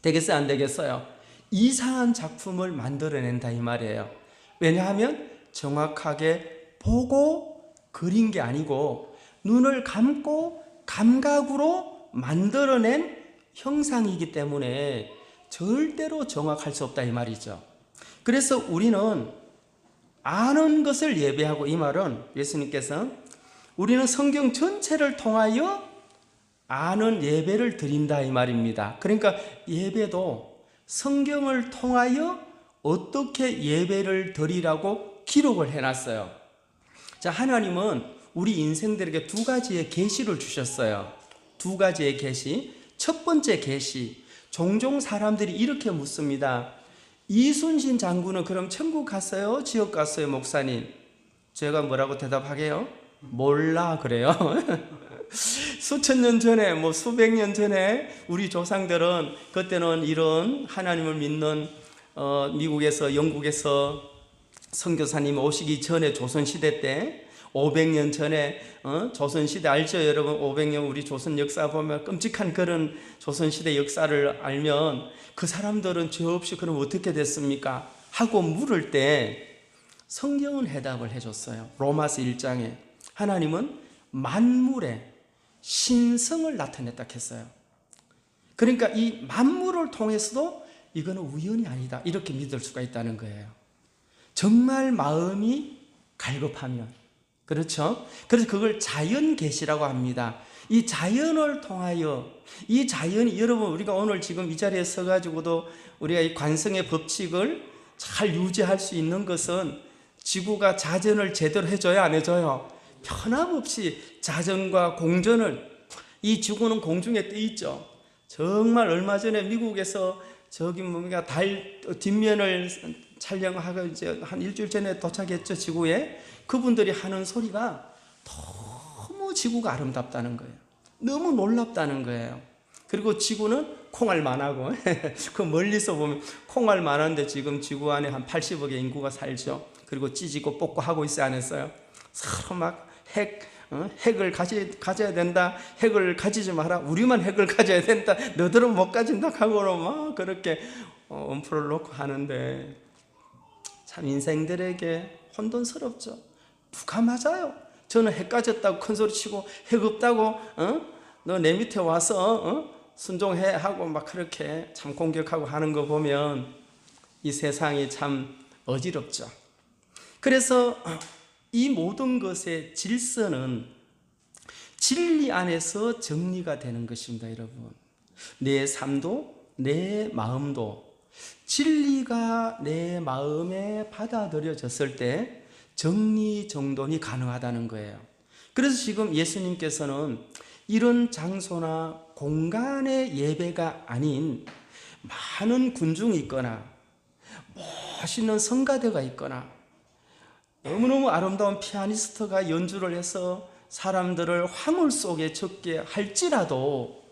A: 되겠어요? 안 되겠어요? 이상한 작품을 만들어낸다 이 말이에요. 왜냐하면 정확하게 보고 그린 게 아니고 눈을 감고 감각으로 만들어낸 형상이기 때문에 절대로 정확할 수 없다 이 말이죠. 그래서 우리는 아는 것을 예배하고, 이 말은 예수님께서 우리는 성경 전체를 통하여 아는 예배를 드린다 이 말입니다. 그러니까 예배도 성경을 통하여 어떻게 예배를 드리라고 기록을 해놨어요. 자, 하나님은 우리 인생들에게 두 가지의 계시를 주셨어요. 두 가지의 계시. 첫 번째 계시, 종종 사람들이 이렇게 묻습니다. 이순신 장군은 그럼 천국 갔어요? 지옥 갔어요? 목사님? 제가 뭐라고 대답하게요? 몰라 그래요. 수천 년 전에, 수백 년 전에 우리 조상들은, 그때는 이런 하나님을 믿는 미국에서, 영국에서 선교사님 오시기 전에, 조선시대 때 500년 전에, 조선시대 알죠 여러분? 500년 우리 조선 역사 보면 끔찍한 그런 조선시대 역사를 알면 그 사람들은 죄 없이 그럼 어떻게 됐습니까? 하고 물을 때 성경은 해답을 해줬어요. 로마서 1장에 하나님은 만물에 신성을 나타냈다 했어요. 그러니까 이 만물을 통해서도 이거는 우연이 아니다 이렇게 믿을 수가 있다는 거예요. 정말 마음이 갈급하면, 그렇죠? 그래서 그걸 자연 계시라고 합니다. 이 자연을 통하여, 이 자연이, 여러분 우리가 오늘 지금 이 자리에 서가지고도 우리가 이 관성의 법칙을 잘 유지할 수 있는 것은 지구가 자전을 제대로 해줘야 안 해줘요? 변함없이 자전과 공전을, 이 지구는 공중에 떠 있죠. 정말 얼마 전에 미국에서 저기 뭡니까 달 뒷면을 촬영하고 이제 한 일주일 전에 도착했죠, 지구에. 그분들이 하는 소리가 너무 지구가 아름답다는 거예요. 너무 놀랍다는 거예요. 그리고 지구는 콩알만하고 그 멀리서 보면 콩알만한데 지금 지구 안에 한 80억의 인구가 살죠. 그리고 찢고 뽑고 하고 있어요, 안 했어요? 서로 막 핵을 가져야 된다, 핵을 가지지 마라, 우리만 핵을 가져야 된다, 너들은 못 가진다 하고 막 그렇게 엄포를 놓고 하는데, 참 인생들에게 혼돈스럽죠. 누가 맞아요? 저는 핵 가졌다고 큰 소리 치고 핵 없다고 너 내 밑에 와서 순종해 하고 막 그렇게 참 공격하고 하는 거 보면 이 세상이 참 어지럽죠. 그래서 이 모든 것의 질서는 진리 안에서 정리가 되는 것입니다, 여러분. 내 삶도 내 마음도 진리가 내 마음에 받아들여졌을 때 정리정돈이 가능하다는 거예요. 그래서 지금 예수님께서는 이런 장소나 공간의 예배가 아닌 많은 군중이 있거나 멋있는 성가대가 있거나 너무너무 아름다운 피아니스트가 연주를 해서 사람들을 화물 속에 적게 할지라도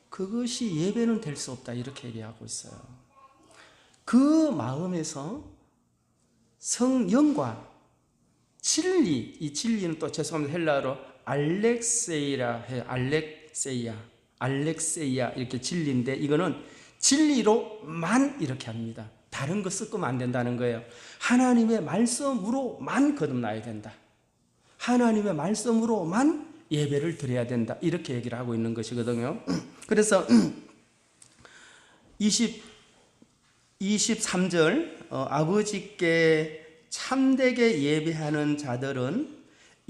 A: 그것이 예배는 될 수 없다 이렇게 얘기하고 있어요. 그 마음에서 성령과 진리, 이 진리는 또 죄송합니다 헬라어로 알렉세이라 해요. 알렉세이아 이렇게 진리인데 이거는 진리로만 이렇게 합니다. 다른 거 섞으면 안 된다는 거예요. 하나님의 말씀으로만 거듭나야 된다. 하나님의 말씀으로만 예배를 드려야 된다. 이렇게 얘기를 하고 있는 것이거든요. 그래서 23절 아버지께 참되게 예배하는 자들은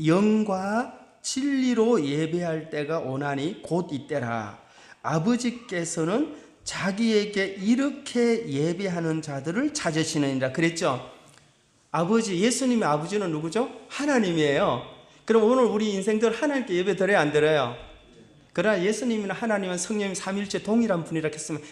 A: 영과 진리로 예배할 때가 오나니 곧 이때라. 아버지께서는 자기에게 이렇게 예배하는 자들을 찾으시느니라 그랬죠. 아버지, 예수님의 아버지는 누구죠? 하나님이에요. 그럼 오늘 우리 인생들 하나님께 예배 드려야 안 드려요? 그러나 예수님이나 하나님은 성령님 삼일체 동일한 분이라 했으면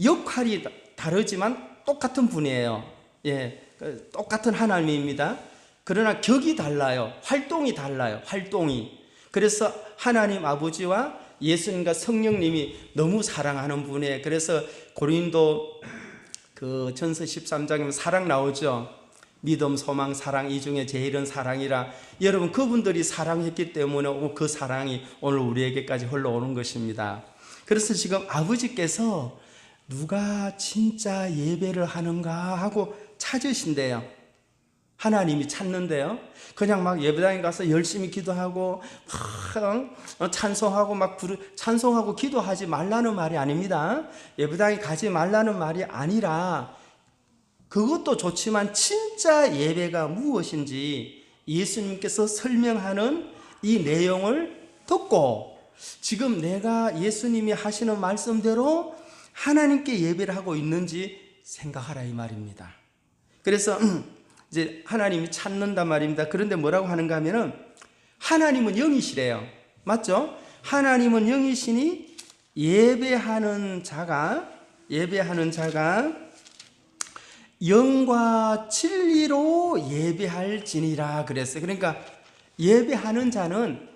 A: 역할이 다르지만 똑같은 분이에요. 예, 똑같은 하나님입니다. 그러나 격이 달라요. 활동이 달라요. 활동이. 그래서 하나님 아버지와 예수님과 성령님이 너무 사랑하는 분이에요. 그래서 고린도 그 전서 13장에 사랑 나오죠. 믿음, 소망, 사랑 이 중에 제일은 사랑이라. 여러분 그분들이 사랑했기 때문에 그 사랑이 오늘 우리에게까지 흘러오는 것입니다. 그래서 지금 아버지께서 누가 진짜 예배를 하는가 하고 찾으신대요. 하나님이 찾는데요. 그냥 막 예배당에 가서 열심히 기도하고 막 찬송하고 찬송하고 기도하지 말라는 말이 아닙니다. 예배당에 가지 말라는 말이 아니라 그것도 좋지만 진짜 예배가 무엇인지 예수님께서 설명하는 이 내용을 듣고 지금 내가 예수님이 하시는 말씀대로 하나님께 예배를 하고 있는지 생각하라 이 말입니다. 그래서 이제 하나님이 찾는단 말입니다. 그런데 뭐라고 하는가 하면은 하나님은 영이시래요. 맞죠? 하나님은 영이시니 예배하는 자가 영과 진리로 예배할지니라 그랬어요. 그러니까 예배하는 자는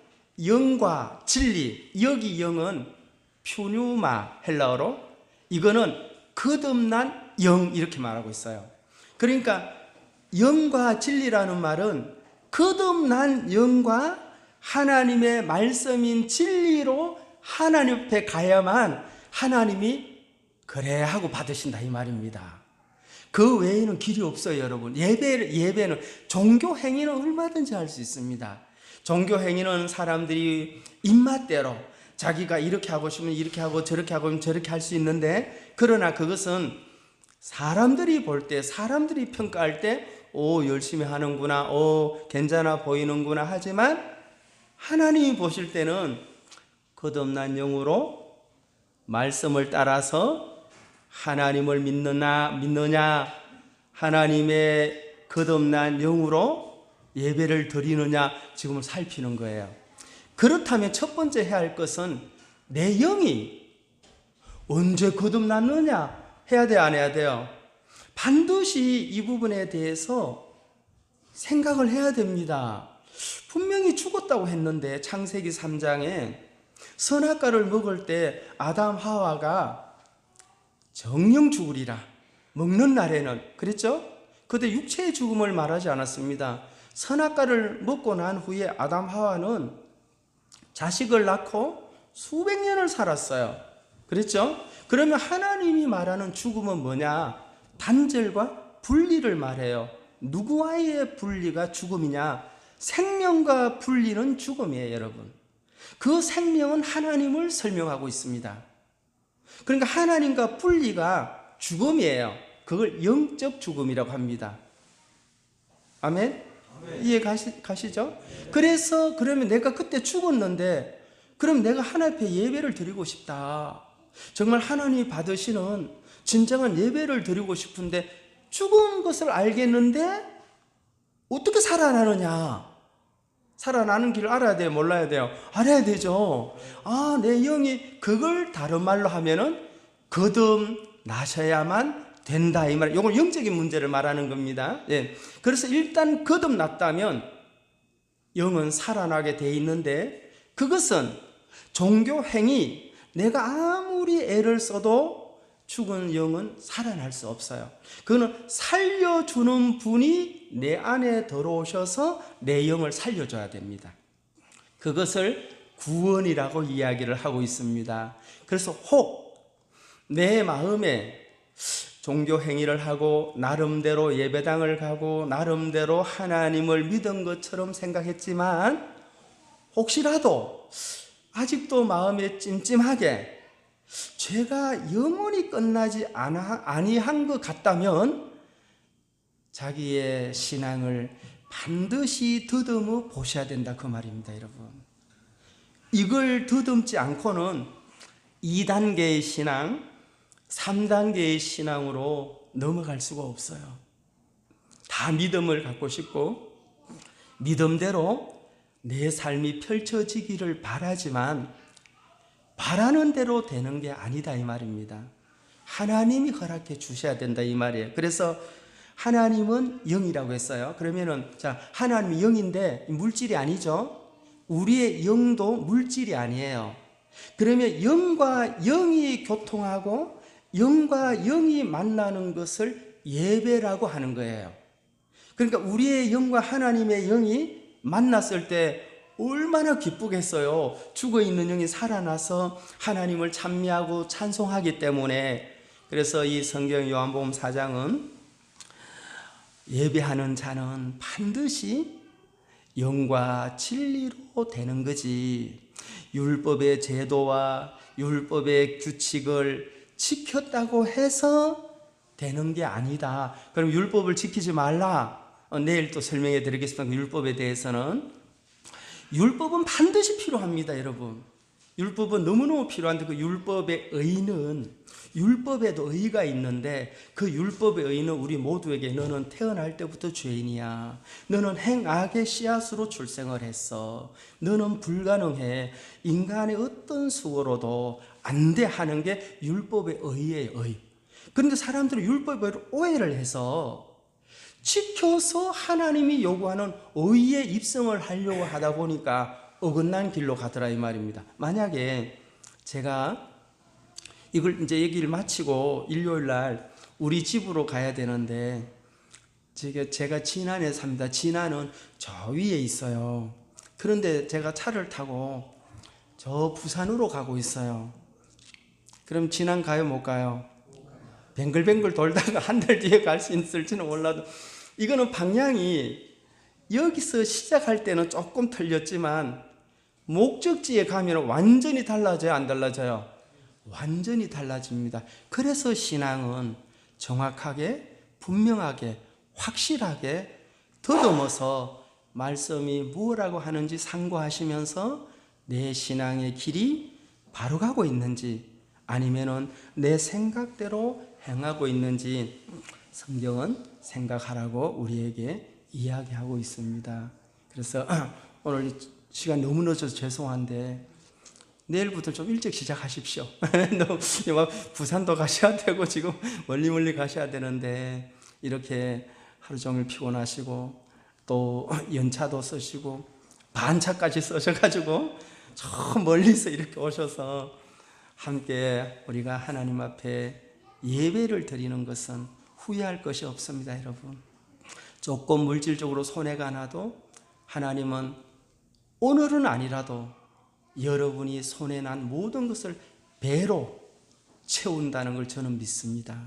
A: 영과 진리, 여기 영은 퓨뉴마 헬라어로 이거는 거듭난 영 이렇게 말하고 있어요. 그러니까 영과 진리라는 말은 거듭난 영과 하나님의 말씀인 진리로 하나님 앞에 가야만 하나님이 그래 하고 받으신다 이 말입니다. 그 외에는 길이 없어요, 여러분. 예배는 종교 행위는 얼마든지 할 수 있습니다. 종교 행위는 사람들이 입맛대로 자기가 이렇게 하고 싶으면 이렇게 하고 저렇게 하고 저렇게 할 수 있는데, 그러나 그것은 사람들이 볼 때, 사람들이 평가할 때 열심히 하는구나, 괜찮아 보이는구나 하지만 하나님이 보실 때는 거듭난 영으로 말씀을 따라서 하나님을 믿느냐 하나님의 거듭난 영으로 예배를 드리느냐 지금은 살피는 거예요. 그렇다면 첫 번째 해야 할 것은 내 영이 언제 거듭났느냐 해야 돼요, 안 해야 돼요? 반드시 이 부분에 대해서 생각을 해야 됩니다. 분명히 죽었다고 했는데 창세기 3장에 선악과를 먹을 때 아담 하와가 정령 죽으리라 먹는 날에는 그랬죠? 그때 육체의 죽음을 말하지 않았습니다. 선악과를 먹고 난 후에 아담 하와는 자식을 낳고 수백 년을 살았어요. 그랬죠? 그러면 하나님이 말하는 죽음은 뭐냐? 단절과 분리를 말해요. 누구와의 분리가 죽음이냐? 생명과 분리는 죽음이에요, 여러분. 그 생명은 하나님을 설명하고 있습니다. 그러니까 하나님과 분리가 죽음이에요. 그걸 영적 죽음이라고 합니다. 아멘? 이해 가시죠? 그래서 그러면 내가 그때 죽었는데 그럼 내가 하나님 앞에 예배를 드리고 싶다. 정말 하나님이 받으시는 진정한 예배를 드리고 싶은데 죽은 것을 알겠는데 어떻게 살아나느냐? 살아나는 길을 알아야 돼요? 몰라야 돼요? 알아야 되죠. 내 영이 그걸 다른 말로 하면은 거듭나셔야만 된다 이 말. 이건 영적인 문제를 말하는 겁니다. 예. 그래서 일단 거듭났다면 영은 살아나게 돼 있는데 그것은 종교 행위, 내가 아무리 애를 써도 죽은 영은 살아날 수 없어요. 그거는 살려주는 분이 내 안에 들어오셔서 내 영을 살려줘야 됩니다. 그것을 구원이라고 이야기를 하고 있습니다. 그래서 혹 내 마음에 종교 행위를 하고 나름대로 예배당을 가고 나름대로 하나님을 믿은 것처럼 생각했지만 혹시라도 아직도 마음에 찜찜하게 죄가 영원히 끝나지 아니한 것 같다면 자기의 신앙을 반드시 더듬어 보셔야 된다 그 말입니다, 여러분. 이걸 더듬지 않고는 2단계의 신앙, 3단계의 신앙으로 넘어갈 수가 없어요. 다 믿음을 갖고 싶고 믿음대로 내 삶이 펼쳐지기를 바라지만 바라는 대로 되는 게 아니다 이 말입니다. 하나님이 허락해 주셔야 된다 이 말이에요. 그래서 하나님은 영이라고 했어요. 그러면은 하나님이 영인데 물질이 아니죠. 우리의 영도 물질이 아니에요. 그러면 영과 영이 교통하고 영과 영이 만나는 것을 예배라고 하는 거예요. 그러니까 우리의 영과 하나님의 영이 만났을 때 얼마나 기쁘겠어요. 죽어있는 영이 살아나서 하나님을 찬미하고 찬송하기 때문에. 그래서 이 성경 요한복음 4장은 예배하는 자는 반드시 영과 진리로 되는 거지, 율법의 제도와 율법의 규칙을 지켰다고 해서 되는 게 아니다. 그럼 율법을 지키지 말라. 내일 또 설명해 드리겠습니다. 율법에 대해서는. 율법은 반드시 필요합니다, 여러분. 율법은 너무너무 필요한데 그 율법의 의는, 율법에도 의가 있는데 그 율법의 의는 우리 모두에게 너는 태어날 때부터 죄인이야. 너는 행악의 씨앗으로 출생을 했어. 너는 불가능해. 인간의 어떤 수고로도 안 돼 하는 게 율법의 의예요, 의. 그런데 사람들은 율법의 의를 오해를 해서 지켜서 하나님이 요구하는 의의 입성을 하려고 하다 보니까 어긋난 길로 가더라 이 말입니다. 만약에 제가 이걸 이제 얘기를 마치고 일요일 날 우리 집으로 가야 되는데 제가 진안에 삽니다. 진안은 저 위에 있어요. 그런데 제가 차를 타고 저 부산으로 가고 있어요. 그럼 진안 가요, 못 가요? 뱅글뱅글 돌다가 한 달 뒤에 갈 수 있을지는 몰라도 이거는 방향이 여기서 시작할 때는 조금 틀렸지만 목적지에 가면 완전히 달라져요, 안 달라져요? 완전히 달라집니다. 그래서 신앙은 정확하게, 분명하게, 확실하게 더듬어서 말씀이 뭐라고 하는지 상고하시면서 내 신앙의 길이 바로 가고 있는지 아니면은 내 생각대로 행하고 있는지 성경은 생각하라고 우리에게 이야기하고 있습니다. 그래서 오늘 시간 너무 늦어서 죄송한데 내일부터 좀 일찍 시작하십시오. 부산도 가셔야 되고 지금 멀리 가셔야 되는데 이렇게 하루 종일 피곤하시고 또 연차도 쓰시고 반차까지 쓰셔가지고 저 멀리서 이렇게 오셔서 함께 우리가 하나님 앞에 예배를 드리는 것은 후회할 것이 없습니다, 여러분. 조금 물질적으로 손해가 나도 하나님은 오늘은 아니라도 여러분이 손해난 모든 것을 배로 채운다는 걸 저는 믿습니다.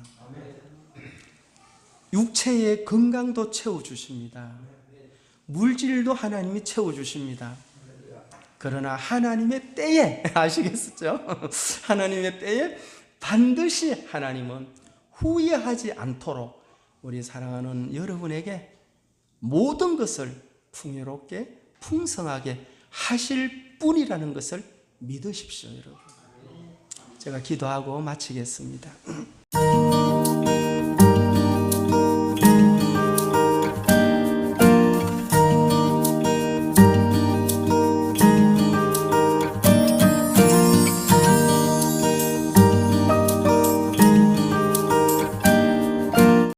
A: 육체의 건강도 채워주십니다. 물질도 하나님이 채워주십니다. 그러나 하나님의 때에 아시겠죠? 하나님의 때에 반드시 하나님은 후회하지 않도록 우리 사랑하는 여러분에게 모든 것을 풍요롭게 풍성하게 하실 뿐이라는 것을 믿으십시오, 여러분. 제가 기도하고 마치겠습니다.